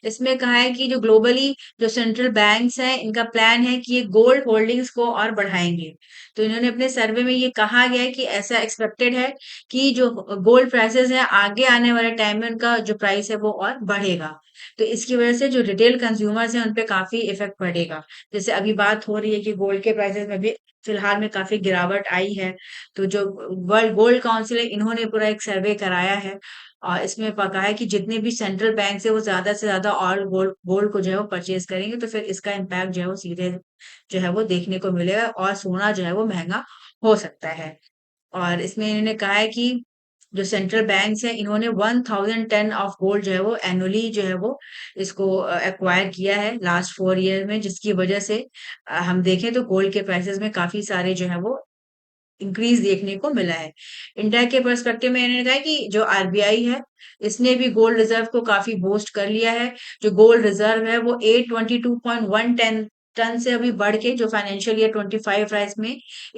A: इसमें कहा है कि जो ग्लोबली जो सेंट्रल बैंक्स हैं इनका प्लान है कि ये गोल्ड होल्डिंग्स को और बढ़ाएंगे। तो इन्होंने अपने सर्वे में ये कहा गया है कि ऐसा एक्सपेक्टेड है कि जो गोल्ड प्राइसेस है आगे आने वाले टाइम में उनका जो प्राइस है वो और बढ़ेगा। तो इसकी वजह से जो रिटेल कंज्यूमर्स हैं उन पे काफी इफेक्ट पड़ेगा। जैसे अभी बात हो रही है कि गोल्ड के प्राइसेस में भी फिलहाल में काफी गिरावट आई है। तो जो वर्ल्ड गोल्ड काउंसिल है इन्होंने पूरा एक सर्वे कराया है और इसमें पता है कि जितने भी सेंट्रल बैंक है वो ज्यादा से ज्यादा और गोल्ड गोल्ड को जो है वो परचेज करेंगे, तो फिर इसका इम्पैक्ट जो है वो सीधे जो है वो देखने को मिलेगा और सोना जो है वो महंगा हो सकता है। और इसमें इन्होंने कहा है कि जो सेंट्रल बैंक्स हैं इन्होंने 1000 टन ऑफ गोल्ड जो है वो एनुअली जो है वो इसको एक्वायर किया है लास्ट 4 ईयर में, जिसकी वजह से हम देखें तो गोल्ड के प्राइसेस में काफी सारे जो है वो इंक्रीज देखने को मिला है। इंडिया के पर्सपेक्टिव में इन्होंने कहा है कि जो आरबीआई है इसने भी गोल्ड रिजर्व को काफी बूस्ट कर लिया है। जो गोल्ड रिजर्व है वो 822.1 टन से अभी बढ़ के जो फाइनेंशियल ईयर 25 रहा इसमें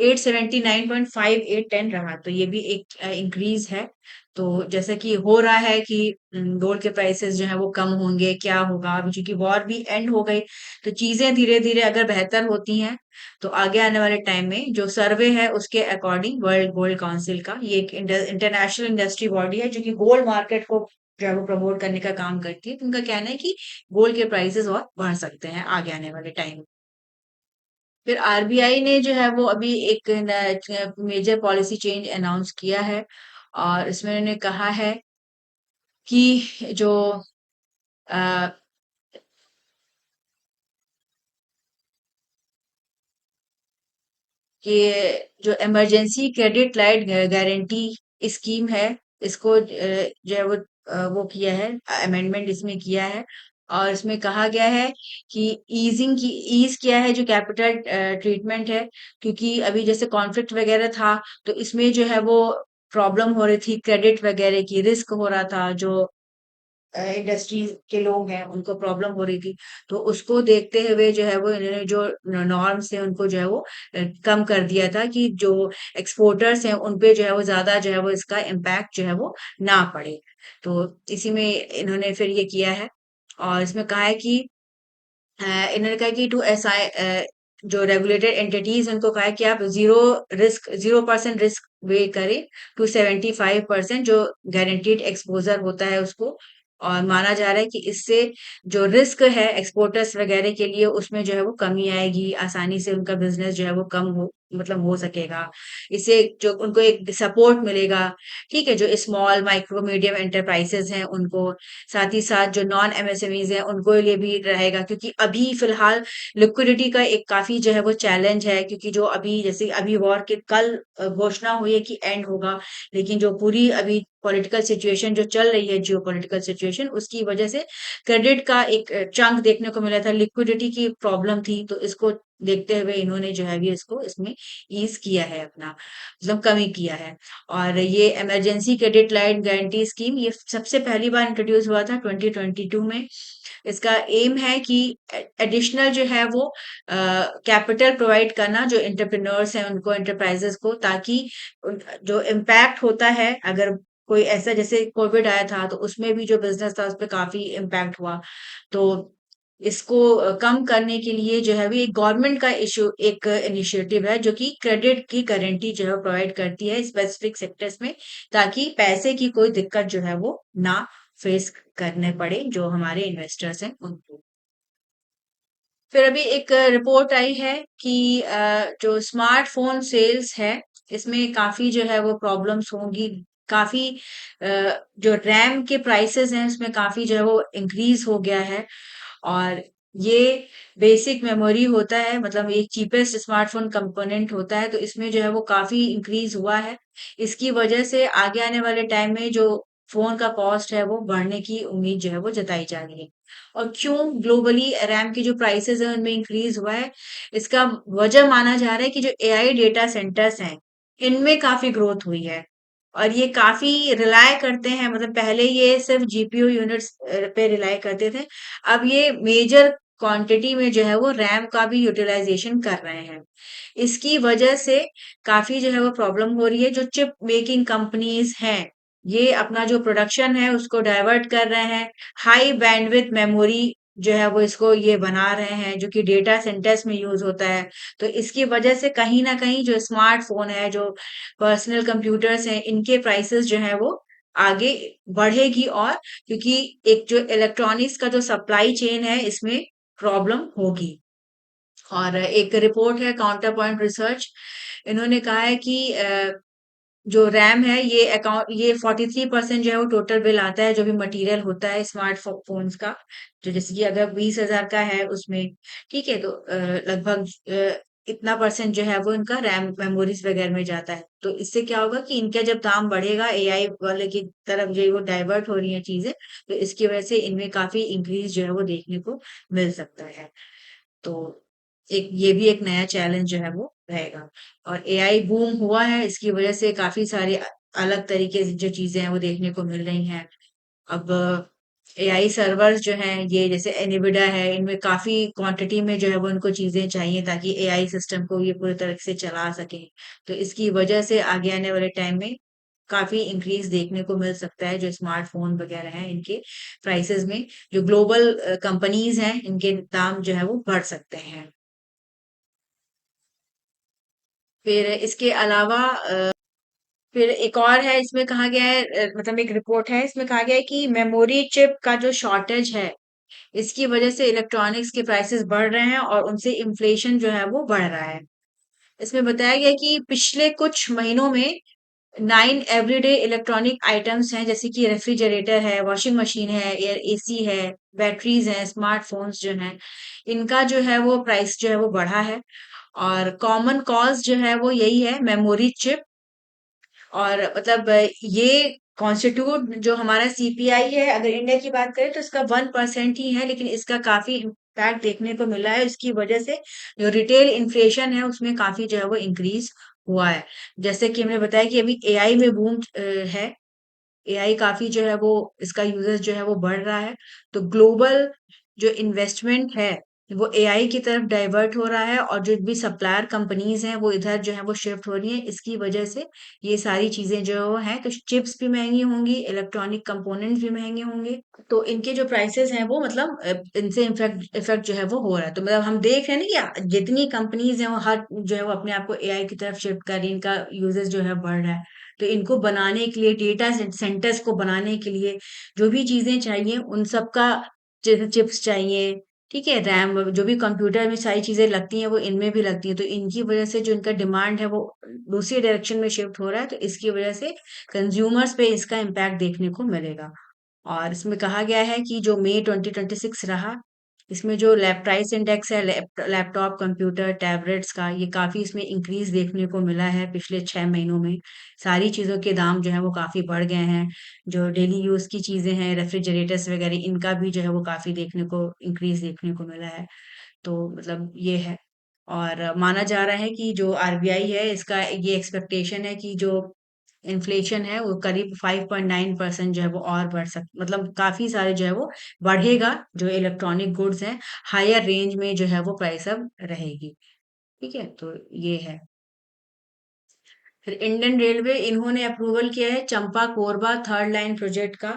A: 879.58 टन रहा, तो ये भी एक इंक्रीज है। तो जैसे कि हो रहा है कि गोल्ड के प्राइसेस जो है वो कम होंगे, क्या होगा अभी चूंकि वॉर भी एंड हो गई, तो चीजें धीरे धीरे अगर बेहतर होती हैं तो आगे आने वाले टाइम में जो सर्वे है उसके अकॉर्डिंग वर्ल्ड गोल्ड काउंसिल का ये एक इंटरनेशनल इंडस्ट्री बॉडी है जो कि गोल्ड मार्केट को जो है वो प्रमोट करने का काम करती है, तो उनका कहना है कि गोल्ड के प्राइसेस और बढ़ सकते हैं आगे आने वाले टाइम में। फिर आरबीआई ने जो है वो अभी एक मेजर पॉलिसी चेंज अनाउंस किया है और इसमें उन्होंने कहा है कि जो अ, कि जो emergency credit line guarantee scheme है इसको जो है वो किया है, अमेंडमेंट इसमें किया है और इसमें कहा गया है कि ईजिंग की ईज किया है जो कैपिटल ट्रीटमेंट है, क्योंकि अभी जैसे कॉन्फ्लिक्ट वगैरह था तो इसमें जो है वो प्रॉब्लम हो रही थी, क्रेडिट वगैरह की रिस्क हो रहा था, जो इंडस्ट्री के लोग हैं उनको प्रॉब्लम हो रही थी। तो उसको देखते हुए जो है वो इन्होंने जो नॉर्म्स है उनको जो है वो कम कर दिया था कि जो एक्सपोर्टर्स हैं उन पे जो है वो ज्यादा जो है वो इसका इम्पैक्ट जो है वो ना पड़े। तो इसी में इन्होंने फिर ये किया है और इसमें कहा है कि इन्होंने कहा कि टू एस आई जो रेगुलेटेड एंटिटीज उनको कहा है कि आप 0% रिस्क वे करें टू 75% जो गारंटीड एक्सपोजर होता है उसको। और माना जा रहा है कि इससे जो रिस्क है एक्सपोर्टर्स वगैरह के लिए उसमें जो है वो कमी आएगी, आसानी से उनका बिजनेस जो है वो कम हो मतलब हो सकेगा। इससे जो उनको एक सपोर्ट मिलेगा, ठीक है, जो स्मॉल माइक्रो मीडियम एंटरप्राइजेस हैं उनको, साथ ही साथ जो नॉन एमएसएमईज हैं उनको लिए भी रहेगा, क्योंकि अभी फिलहाल लिक्विडिटी का एक काफी जो है वो चैलेंज है, क्योंकि जो अभी जैसे अभी वॉर के कल घोषणा हुई है कि एंड होगा, लेकिन जो पूरी अभी पॉलिटिकल सिचुएशन जो चल रही है, जियो पॉलिटिकल सिचुएशन, उसकी वजह से क्रेडिट का एक चंक देखने को मिला था, लिक्विडिटी की प्रॉब्लम थी, तो इसको देखते हुए इन्होंने जो है भी इसको इसमें ईज किया है अपना मतलब कमी किया है। और ये emergency credit line guarantee scheme ये सबसे पहली बार इंट्रोड्यूस हुआ था 2022 में। इसका एम है कि एडिशनल जो है वो कैपिटल प्रोवाइड करना जो एंटरप्रेन्योर्स हैं उनको, एंटरप्राइजेस को, ताकि जो इम्पैक्ट होता है अगर कोई ऐसा जैसे कोविड आया था तो उसमें भी जो बिजनेस था उस पर काफी इम्पैक्ट हुआ। तो इसको कम करने के लिए जो है वो एक गवर्नमेंट का इशू एक इनिशिएटिव है जो कि क्रेडिट की गारंटी जो है प्रोवाइड करती है स्पेसिफिक सेक्टर्स में, ताकि पैसे की कोई दिक्कत जो है वो ना फेस करने पड़े जो हमारे इन्वेस्टर्स हैं उनको। फिर अभी एक रिपोर्ट आई है कि जो स्मार्टफोन सेल्स है इसमें काफी जो है वो प्रॉब्लम्स होंगी, काफी जो रैम के प्राइसेस हैं उसमें काफी जो है वो इंक्रीज हो गया है। और ये बेसिक मेमोरी होता है, मतलब एक चीपेस्ट स्मार्टफोन कंपोनेंट होता है, तो इसमें जो है वो काफी इंक्रीज हुआ है। इसकी वजह से आगे आने वाले टाइम में जो फ़ोन का कॉस्ट है वो बढ़ने की उम्मीद जो है वो जताई जा रही है। और क्यों ग्लोबली रैम की जो प्राइसेज़ हैं उनमें इंक्रीज़ हुआ है, इसका वजह माना जा रहा है कि जो एआई डेटा सेंटर्स हैं, इनमें काफ़ी ग्रोथ हुई है। और ये काफ़ी रिलाय करते हैं, मतलब पहले ये सिर्फ़ जीपीयू यूनिट्स पे रिलाय करते थे। अब ये मेजर क्वांटिटी में जो है वो रैम का भी यूटिलाइज़ेशन कर रहे हैं। इसकी वजह से काफ़ी जो है वो प्रॉब्लम हो रही है। जो चिप मेकिंग कंपनीज़ हैं, ये अपना जो प्रोडक्शन है उसको डाइवर्ट कर रहे हैं। हाई बैंडविड्थ मेमोरी जो है वो इसको ये बना रहे हैं, जो कि डेटा सेंटर्स में यूज़ होता है। तो इसकी वजह से कहीं न कहीं जो स्मार्टफ़ोन है, जो पर्सनल कंप्यूटर्स हैं, इनके प्राइसेज़ जो है वो आगे बढ़ेगी। और क्योंकि एक जो इलेक्ट्रॉनिक्स का जो सप्लाई चेन है, इसमें प्रॉब्लम होगी। और एक रिपोर्ट है काउंटर पॉइंट रिसर्च, इन्होंने कहा है कि जो रैम है ये 43% जो है वो टोटल बिल आता है, जो भी मटेरियल होता है फोन्स का। जो जैसे कि अगर 20,000 का है उसमें, ठीक है, तो लगभग इतना परसेंट जो है वो इनका रैम मेमोरीज वगैरह में जाता है। तो इससे क्या होगा कि इनका जब दाम बढ़ेगा, एआई वाले की तरफ जो है वो डाइवर्ट हो रही है चीजें, तो इसकी वजह से इनमें काफी इंक्रीज जो है वो देखने को मिल सकता है। तो एक ये भी एक नया चैलेंज जो है वो रहेगा। और एआई बूम हुआ है, इसकी वजह से काफी सारी अलग तरीके से जो चीजें हैं वो देखने को मिल रही हैं। अब एआई सर्वर्स जो हैं, ये जैसे एनिविडा है, इनमें काफी क्वांटिटी में जो है वो इनको चीजें चाहिए ताकि एआई सिस्टम को ये पूरी तरह से चला सके। तो इसकी वजह से आगे आने वाले टाइम में काफी इंक्रीज देखने को मिल सकता है, जो स्मार्टफोन वगैरह हैं इनके प्राइसेस में। जो ग्लोबल कंपनीज हैं, इनके दाम जो है वो बढ़ सकते हैं। फिर इसके अलावा फिर एक और है, इसमें कहा गया है, मतलब एक रिपोर्ट है, इसमें कहा गया है कि मेमोरी चिप का जो शॉर्टेज है, इसकी वजह से इलेक्ट्रॉनिक्स के प्राइसेस बढ़ रहे हैं और उनसे इन्फ्लेशन जो है वो बढ़ रहा है। इसमें बताया गया कि पिछले कुछ महीनों में 9 एवरीडे इलेक्ट्रॉनिक आइटम्स हैं, जैसे कि रेफ्रिजरेटर है, वॉशिंग मशीन है, एयर एसी है, बैटरीज हैं, स्मार्टफोन्स जो हैं, इनका जो है वो प्राइस जो है वो बढ़ा है। और कॉमन कॉज जो है वो यही है, मेमोरी चिप। और मतलब ये कॉन्स्टिट्यूट जो हमारा सीपीआई है, अगर इंडिया की बात करें तो इसका 1% ही है, लेकिन इसका काफी इम्पैक्ट देखने को मिला है। इसकी वजह से जो रिटेल इन्फ्लेशन है उसमें काफी जो है वो इंक्रीज हुआ है। जैसे कि हमने बताया कि अभी एआई में बूम है, एआई काफी जो है वो इसका यूजेस जो है वो बढ़ रहा है। तो ग्लोबल जो इन्वेस्टमेंट है वो एआई की तरफ डाइवर्ट हो रहा है, और जो भी सप्लायर कंपनीज हैं वो इधर जो है वो शिफ्ट हो रही हैं। इसकी वजह से ये सारी चीजें जो हैं, तो चिप्स भी महंगी होंगी, इलेक्ट्रॉनिक कंपोनेंट्स भी महंगे होंगे। तो इनके जो प्राइसेस हैं वो मतलब इनसे इफेक्ट इफेक्ट जो है वो हो रहा है। तो मतलब हम देख रहे हैं ना कि जितनी कंपनीज हैं वो हर जो है वो अपने आप को एआई की तरफ शिफ्ट कर रही है, इनका यूजेस जो है बढ़ रहा है। तो इनको बनाने के लिए, डेटा सेंटर्स को बनाने के लिए जो भी चीजें चाहिए उन सबका, जैसे चिप्स चाहिए, ठीक है, रैम, जो भी कंप्यूटर में सारी चीजें लगती हैं वो इनमें भी लगती हैं। तो इनकी वजह से जो इनका डिमांड है वो दूसरी डायरेक्शन में शिफ्ट हो रहा है। तो इसकी वजह से कंज्यूमर्स पे इसका इम्पैक्ट देखने को मिलेगा। और इसमें कहा गया है कि जो मई 2026 रहा, इसमें जो प्राइस इंडेक्स है लैपटॉप, कंप्यूटर, टैबलेट्स का, ये काफी इसमें इंक्रीज देखने को मिला है पिछले 6 महीनों में। सारी चीजों के दाम जो है वो काफी बढ़ गए हैं। जो डेली यूज की चीजें हैं, रेफ्रिजरेटर्स वगैरह, इनका भी जो है वो काफी देखने को इंक्रीज देखने को मिला है। तो मतलब ये है। और माना जा रहा है कि जो आरबीआई है, इसका ये एक्सपेक्टेशन है कि जो इन्फ्लेशन है वो करीब 5.9% जो है वो और बढ़ सक मतलब काफी सारे जो है वो बढ़ेगा। जो इलेक्ट्रॉनिक गुड्स हैं, हायर रेंज में जो है वो प्राइस अब रहेगी। ठीक है, तो ये है। फिर इंडियन रेलवे, इन्होंने अप्रूवल किया है चंपा कोरबा थर्ड लाइन प्रोजेक्ट का।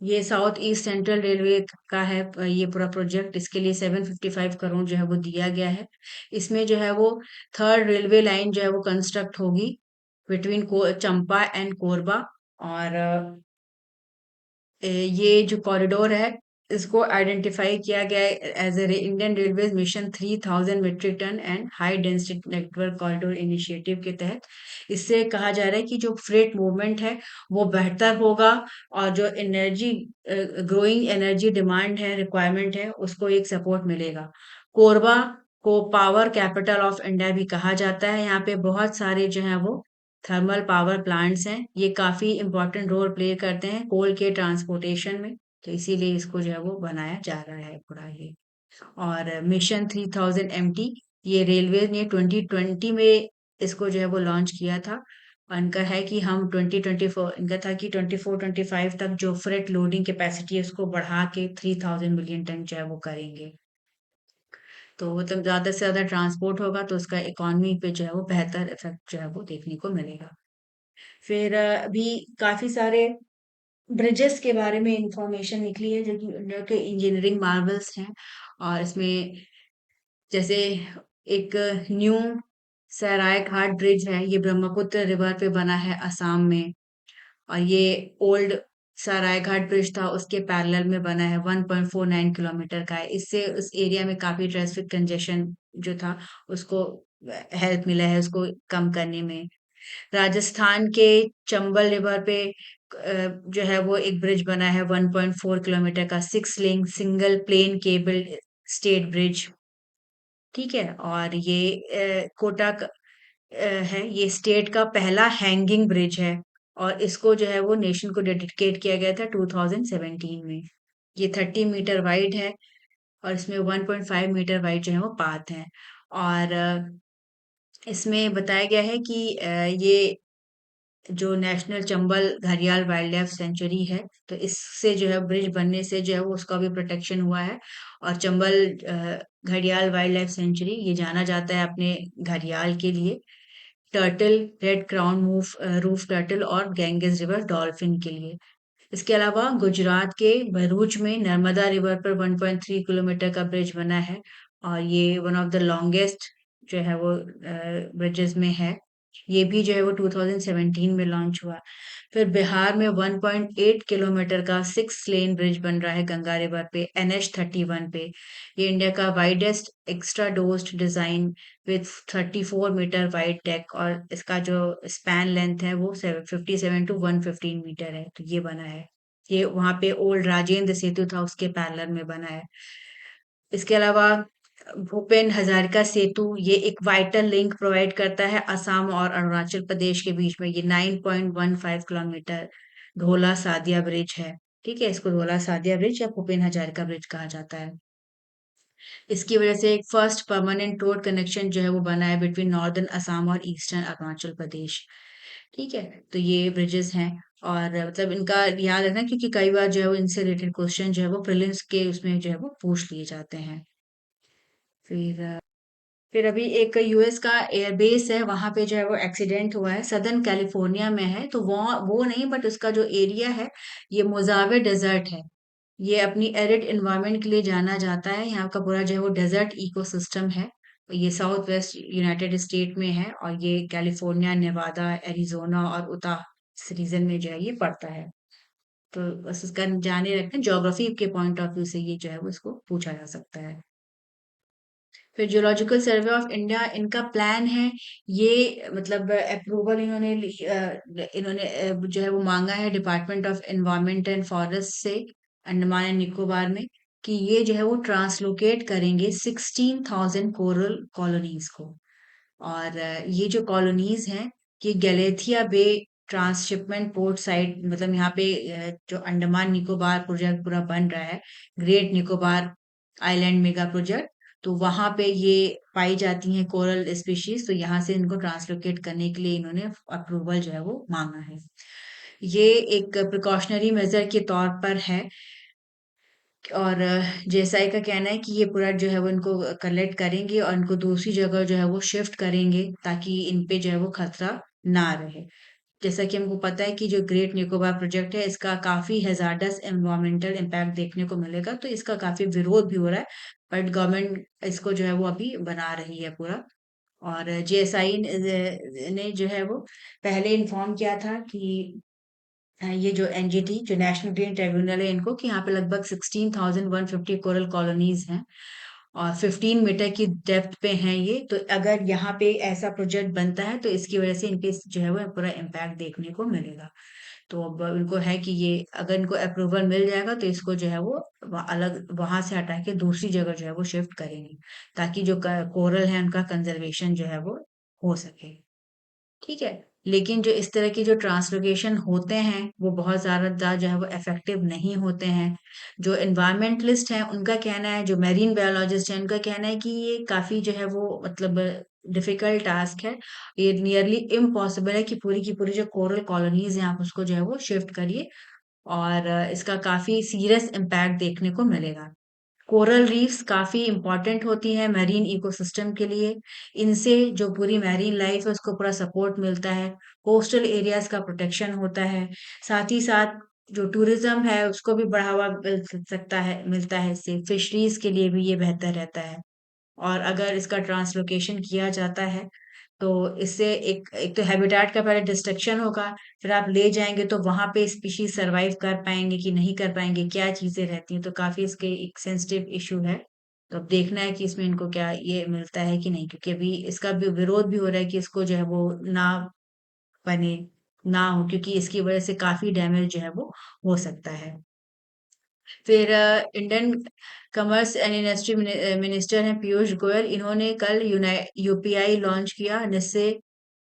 A: ये साउथ ईस्ट सेंट्रल रेलवे का है ये पूरा प्रोजेक्ट। इसके लिए 755 करोड़ जो है वो दिया गया है। इसमें जो है वो थर्ड रेलवे लाइन जो है वो कंस्ट्रक्ट होगी बिटवीन चंपा एंड कोरबा। और ये जो कॉरिडोर है, इसको आइडेंटिफाई किया गया है as a Indian railway mission 3000 metric ton and high density network corridor initiative के तहत। इससे कहा जा रहा है कि जो फ्रेट मूवमेंट है वो बेहतर होगा, और जो एनर्जी ग्रोइंग एनर्जी डिमांड है, रिक्वायरमेंट है, उसको एक सपोर्ट मिलेगा। कोरबा को पावर कैपिटल ऑफ इंडिया भी कहा जाता है। यहाँ पे बहुत सारे जो है वो थर्मल पावर प्लांट्स हैं, ये काफी इंपॉर्टेंट रोल प्ले करते हैं कोल के ट्रांसपोर्टेशन में, तो इसीलिए इसको जो है वो बनाया जा रहा है पूरा ये। और मिशन 3000 MT, ये रेलवे ने 2020 में इसको जो है वो लॉन्च किया था। और इनका है कि हम 2024, इनका था कि 24-25 तक जो फ्रेट लोडिंग कैपेसिटी है उसको बढ़ा के 3000 मिलियन टन जो है वो करेंगे। तो मतलब ज्यादा से ज्यादा ट्रांसपोर्ट होगा तो उसका इकोनॉमी पे जो है वो बेहतर इफेक्ट जो है वो देखने को मिलेगा। फिर अभी काफी सारे ब्रिजेस के बारे में इंफॉर्मेशन निकली है जो कि इंडिया के इंजीनियरिंग मार्वल्स हैं। और इसमें जैसे एक न्यू सराय घाट ब्रिज है, ये ब्रह्मपुत्र रिवर पे बना है असम में। और ये ओल्ड सराय घाट ब्रिज था, उसके पैरेलल में बना है, 1.49 किलोमीटर का है। इससे उस एरिया में काफी ट्रैफिक कंजेशन जो था उसको हेल्प मिला है उसको कम करने में। राजस्थान के चंबल रिवर पे जो है वो एक ब्रिज बना है 1.4 किलोमीटर का, 6 lane single plane cable stayed bridge. ठीक है। और ये कोटा है, ये स्टेट का पहला हैंगिंग ब्रिज है। और इसको जो है वो नेशन को डेडिकेट किया गया था 2017 में। ये 30 मीटर वाइड है और इसमें 1.5 मीटर वाइड जो है वो पाथ है। और इसमें बताया गया है कि ये जो नेशनल चंबल घड़ियाल वाइल्ड लाइफ सेंचुरी है, तो इससे जो है ब्रिज बनने से जो है वो उसका भी प्रोटेक्शन हुआ है। और चंबल घड़ियाल वाइल्ड लाइफ सेंचुरी ये जाना जाता है अपने घड़ियाल के लिए, turtle, red crown move roof turtle और गैंगेस रिवर डॉल्फिन के लिए। इसके अलावा गुजरात के भरूच में नर्मदा रिवर पर 1.3 किलोमीटर का ब्रिज बना है। और ये वन ऑफ द लॉन्गेस्ट जो है वो ब्रिजेस में है। ये भी जो है वो 2017 में लॉन्च हुआ। फिर बिहार में 1.8 किलोमीटर का 6 लेन ब्रिज बन रहा है गंगा रिवर पे, NH 31 पे। ये इंडिया का widest extradosed design with 34 metre wide deck, और इसका जो स्पैन लेंथ है वो 57 to 115 मीटर है, तो ये बना है। ये वहां पे ओल्ड राजेंद्र सेतु था उसके पैरेलल में बना है। इसके अलावा भूपेन हजारिका सेतु, ये एक वाइटल लिंक प्रोवाइड करता है असम और अरुणाचल प्रदेश के बीच में। ये 9.15 किलोमीटर ढोला सादिया ब्रिज है। ठीक है, इसको ढोला सादिया ब्रिज या भूपेन हजारिका ब्रिज कहा जाता है। इसकी वजह से एक फर्स्ट परमानेंट रोड कनेक्शन जो है वो बना है बिटवीन नॉर्दर्न असम और ईस्टर्न अरुणाचल प्रदेश। ठीक है, तो ये ब्रिजेस हैं। और मतलब इनका याद रखना क्योंकि कई बार जो है वो इनसे रिलेटेड क्वेश्चन जो है वो प्रीलिम्स के उसमें जो है वो पूछ लिए जाते हैं। फिर फिर अभी एक यूएस का एयरबेस है, वहां पे जो है वो एक्सीडेंट हुआ है, सदर्न कैलिफोर्निया में है। तो वो नहीं, बट उसका जो एरिया है ये मोजावे डेजर्ट है। ये अपनी एरिड एनवायरनमेंट के लिए जाना जाता है। यहाँ का पूरा जो है वो डेजर्ट इकोसिस्टम है। ये साउथ वेस्ट यूनाइटेड स्टेट में है और ये कैलिफोर्निया, नेवादा, एरिजोना और उता इस रीजन में जो है ये पड़ता है। तो बस इसका जाने रखना, ज्योग्राफी के पॉइंट ऑफ व्यू से ये जो है वो इसको पूछा जा सकता है। फिर जियोलॉजिकल सर्वे ऑफ इंडिया, इनका प्लान है ये, मतलब अप्रूवल इन्होंने जो है वो मांगा है department of environment and forest से अंडमान एंड निकोबार में, कि ये जो है वो ट्रांसलोकेट करेंगे 16,000 कोरल कॉलोनीज को। और ये जो कॉलोनीज हैं ये गैलेथिया बे ट्रांसशिपमेंट पोर्ट साइड, मतलब यहाँ पे जो अंडमान निकोबार प्रोजेक्ट पूरा बन रहा है, great Nicobar island mega project, तो वहां पे ये पाई जाती हैं कोरल स्पीशीज। तो यहाँ से इनको ट्रांसलोकेट करने के लिए इन्होंने अप्रूवल जो है वो मांगा है। ये एक प्रिकॉशनरी मेजर के तौर पर है। और जेएसआई का कहना है कि ये पूरा जो है वो इनको कलेक्ट करेंगे और इनको दूसरी जगह जो है वो शिफ्ट करेंगे ताकि इन पे जो है वो खतरा ना रहे। जैसा कि हमको पता है कि जो ग्रेट निकोबार प्रोजेक्ट है इसका काफी हैजार्डस एनवायरमेंटल इम्पैक्ट देखने को मिलेगा, तो इसका काफी विरोध भी हो रहा है। बट गवर्नमेंट इसको जो है वो अभी बना रही है पूरा। और जेएसआई ने जो है वो पहले इन्फॉर्म किया था कि ये जो एनजीटी, जो नेशनल ग्रीन ट्रिब्यूनल है, इनको कि यहाँ पे लगभग 16,150 कोरल कॉलोनीज हैं और 15 मीटर की डेप्थ पे हैं ये। तो अगर यहाँ पे ऐसा प्रोजेक्ट बनता है तो इसकी वजह से इनके जो है वो पूरा इम्पैक्ट देखने को मिलेगा। तो अब उनको है कि ये अगर इनको अप्रूवल मिल जाएगा तो इसको जो है वो अलग वहां से हटा के दूसरी जगह जो है वो शिफ्ट करेंगे ताकि जो कोरल है उनका कंजर्वेशन जो है वो हो सके। ठीक है। लेकिन जो इस तरह की जो ट्रांसलोकेशन होते हैं, वो बहुत ज़्यादा जो है वो इफ़ेक्टिव नहीं होते हैं। जो एनवायरमेंटलिस्ट हैं, उनका कहना है, जो मैरीन बायोलॉजिस्ट हैं, उनका कहना है कि ये काफ़ी जो है वो मतलब डिफ़िकल्ट टास्क है। ये नियरली इम्पॉसिबल है कि पूरी की पूरी जो कोरल कॉलोनीज़ हैं, आप उसको जो है वो शिफ्ट करिए और इसका काफ़ी सीरियस इम्पैक्ट देखने को मिलेगा। कोरल रीफ्स काफ़ी इम्पोर्टेंट होती हैं मैरीन इकोसिस्टम के लिए। इनसे जो पूरी मैरीन लाइफ है उसको पूरा सपोर्ट मिलता है। कोस्टल एरियाज़ का प्रोटेक्शन होता है। साथ ही साथ जो टूरिज़्म है उसको भी बढ़ावा मिलता है इससे। फिशरीज़ के लिए भी ये बेहतर रहता है। और अगर इसका ट्रांसलोकेशन किया जाता है, तो इससे एक एक तो हैबिटेट का पहले डिस्ट्रक्शन होगा, फिर आप ले जाएँगे तो वहाँ पे स्पीशीज़ सर्वाइव कर पाएँगे कि नहीं कर पाएँगे, क्या चीज़ें रहती हैं, तो काफ़ी इसके एक सेंसिटिव इश्यू है। तो अब देखना है कि इसमें इनको क्या ये मिलता है कि नहीं, क्योंकि अभी इसका भी विरोध भी हो रहा है कि इसको जो है वो ना बने, ना हो, क्योंकि इसकी वज़ह से काफ़ी डैमेज जो है वो हो सकता है। फिर Indian commerce and industry minister हैं पीयूष गोयल, इन्होंने कल यूपीआई लॉन्च किया जिससे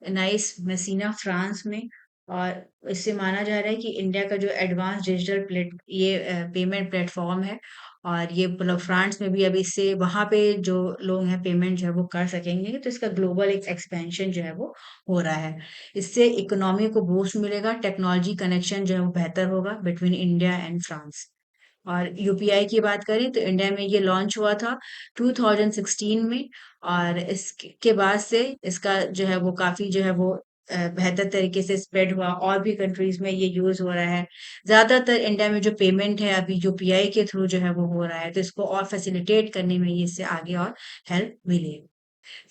A: नाइस मेसिना फ्रांस में। और इससे माना जा रहा है कि इंडिया का जो एडवांस डिजिटल पेमेंट प्लेटफॉर्म है और ये मतलब फ्रांस में भी अब इससे वहां पे जो लोग हैं पेमेंट जो है वो कर सकेंगे, तो इसका ग्लोबल एक एक्सपेंशन जो है वो हो रहा है। इससे इकोनॉमी को बूस्ट मिलेगा, टेक्नोलॉजी कनेक्शन जो है वो बेहतर होगा बिटवीन इंडिया एंड फ्रांस। और यूपीआई की बात करें तो इंडिया में ये लॉन्च हुआ था 2016 में। और इसके बाद से इसका जो है वो काफ़ी जो है वो बेहतर तरीके से स्प्रेड हुआ, और भी कंट्रीज़ में ये यूज़ हो रहा है। ज़्यादातर इंडिया में जो पेमेंट है अभी यूपीआई के थ्रू जो है वो हो रहा है, तो इसको और फैसिलिटेट करने में ये इससे आगे और हेल्प मिलेगी।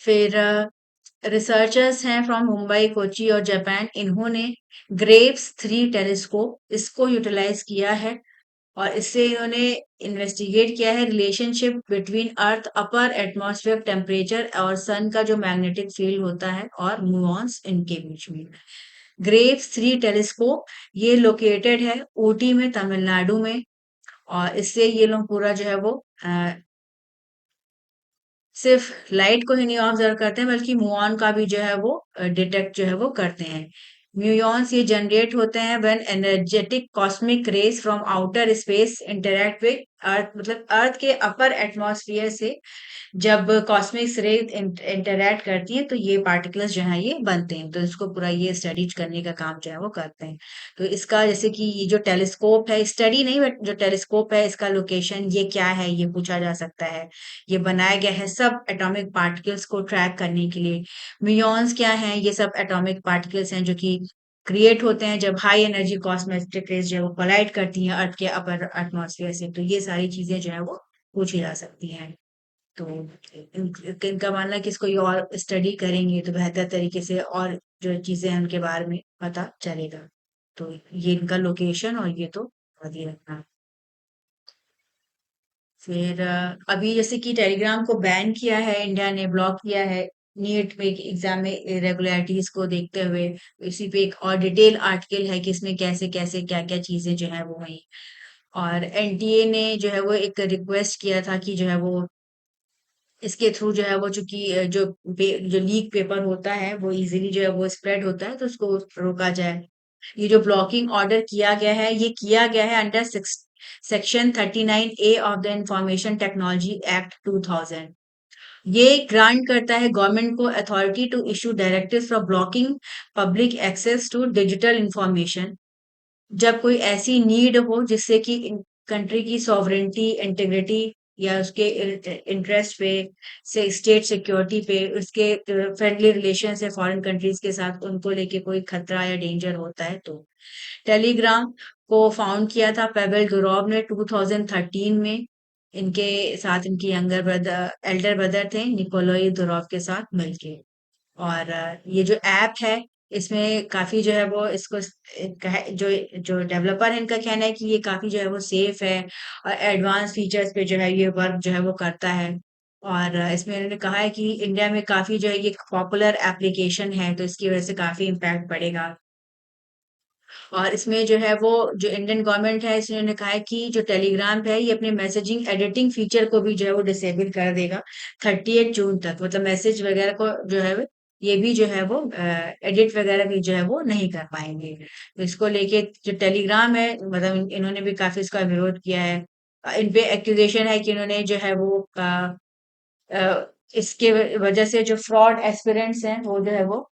A: फिर रिसर्चर्स हैं फ्रॉम मुंबई, कोच्चि और जापान, इन्होंने ग्रेव्स 3 टेलीस्कोप इसको यूटिलाइज़ किया है और इससे इन्होंने इन्वेस्टिगेट किया है relationship between earth upper atmosphere temperature और सन का जो मैग्नेटिक फील्ड होता है और म्यूऑन्स इनके बीच में। ग्रेव्स 3 टेलीस्कोप ये लोकेटेड है ऊटी में, तमिलनाडु में। और इससे ये लोग पूरा जो है वो सिर्फ लाइट को ही नहीं ऑब्जर्व करते हैं, बल्कि मुऑन का भी जो है वो डिटेक्ट जो है वो करते हैं। म्यूऑन्स ये जनरेट होते हैं when energetic cosmic rays from outer space interact with अर्थ, मतलब अर्थ के अपर एटमॉस्फेयर से जब कॉस्मिक रे इंटरैक्ट करती है तो ये पार्टिकल्स जो है ये बनते हैं, तो इसको पूरा ये स्टडी करने का काम जो है वो करते हैं। तो इसका जैसे कि ये जो टेलीस्कोप है, स्टडी नहीं बट जो टेलीस्कोप है इसका लोकेशन ये क्या है ये पूछा जा सकता है। ये बनाया गया है सब एटॉमिक पार्टिकल्स को ट्रैक करने के लिए। म्यूऑन्स क्या हैं, ये सब एटॉमिक पार्टिकल्स हैं जो कि क्रिएट होते हैं जब हाई एनर्जी कॉस्मेटिक रेज जो है वो कोलाइड करती हैं अर्थ के अपर एटमॉस्फेयर से, तो ये सारी चीजें जो है वो पूछी जा सकती हैं। तो इनका मानना है कि इसको ये और स्टडी करेंगे तो बेहतर तरीके से और जो चीजें हैं उनके बारे में पता चलेगा। तो ये इनका लोकेशन और ये तो याद ही रखना। फिर अभी जैसे कि टेलीग्राम को बैन किया है इंडिया ने, ब्लॉक किया है नीट में एग्जाम में इरेगुलरिटीज को देखते हुए। इसी पे एक और डिटेल आर्टिकल है कि इसमें कैसे कैसे क्या क्या चीजें जो है वो हुई। और एनटीए ने जो है वो एक रिक्वेस्ट किया था कि जो है वो इसके थ्रू जो है वो चूंकि जो लीक पेपर होता है वो इजीली जो है वो स्प्रेड होता है, तो उसको रोका जाए। ये जो ब्लॉकिंग ऑर्डर किया गया है ये किया गया है under section 39A of the information technology act 2000। ये ग्रांट करता है गवर्नमेंट को authority to issue directives for blocking public access to digital information जब कोई ऐसी नीड हो जिससे कि कंट्री की सॉवरेनिटी, इंटीग्रिटी या उसके इंटरेस्ट पे से स्टेट सिक्योरिटी पे उसके फ्रेंडली रिलेशन है फॉरेन कंट्रीज के साथ, उनको लेके कोई खतरा या डेंजर होता है तो। टेलीग्राम को फाउंड किया था पेवेल दुरोव ने 2013 में। इनके साथ इनकी एल्डर ब्रदर थे निकोलाई दुरोव के साथ मिलके। और ये जो ऐप है इसमें काफी जो है वो जो जो डेवलपर है इनका कहना है कि ये काफी जो है वो सेफ है और एडवांस फीचर्स पे जो है ये वर्क जो है वो करता है। और इसमें इन्होंने कहा है कि इंडिया में काफी जो है ये पॉपुलर एप्लीकेशन है, तो इसकी वजह से काफी इम्पैक्ट पड़ेगा। और इसमें जो है वो जो इंडियन गवर्नमेंट है इसने कहा है कि जो टेलीग्राम है ये अपने मैसेजिंग एडिटिंग फीचर को भी जो है वो डिसेबल कर देगा 38 जून तक, मतलब मैसेज वगैरह को जो है ये भी जो है वो एडिट वगैरह भी जो है वो नहीं कर पाएंगे। तो इसको लेके जो टेलीग्राम है, मतलब इन्होंने भी काफी इसका विरोध किया है। इन पे एक्यूजेशन है कि इन्होंने जो है वो इसके वजह से जो फ्रॉड एस्पिरेंट्स हैं वो जो है वो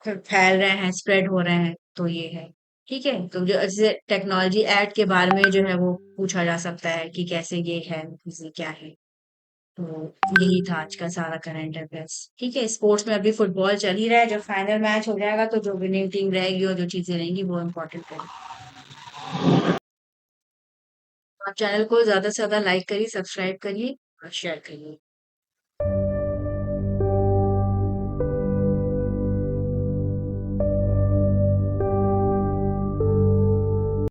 A: फैल रहे हैं, स्प्रेड हो रहे हैं, तो ये है। ठीक है, तो जो ऐसे टेक्नोलॉजी ऐड के बारे में जो है वो पूछा जा सकता है कि कैसे ये है, इसे क्या है। तो यही था आज का सारा करंट अफेयर्स। ठीक है, स्पोर्ट्स में अभी फुटबॉल चल ही रहा है, जब फाइनल मैच हो जाएगा तो जो विनिंग टीम रहेगी और जो चीजें रहेंगी वो इम्पोर्टेंट रहेगी। आप चैनल को ज्यादा से ज्यादा लाइक करिए, सब्सक्राइब करिए और शेयर करिए।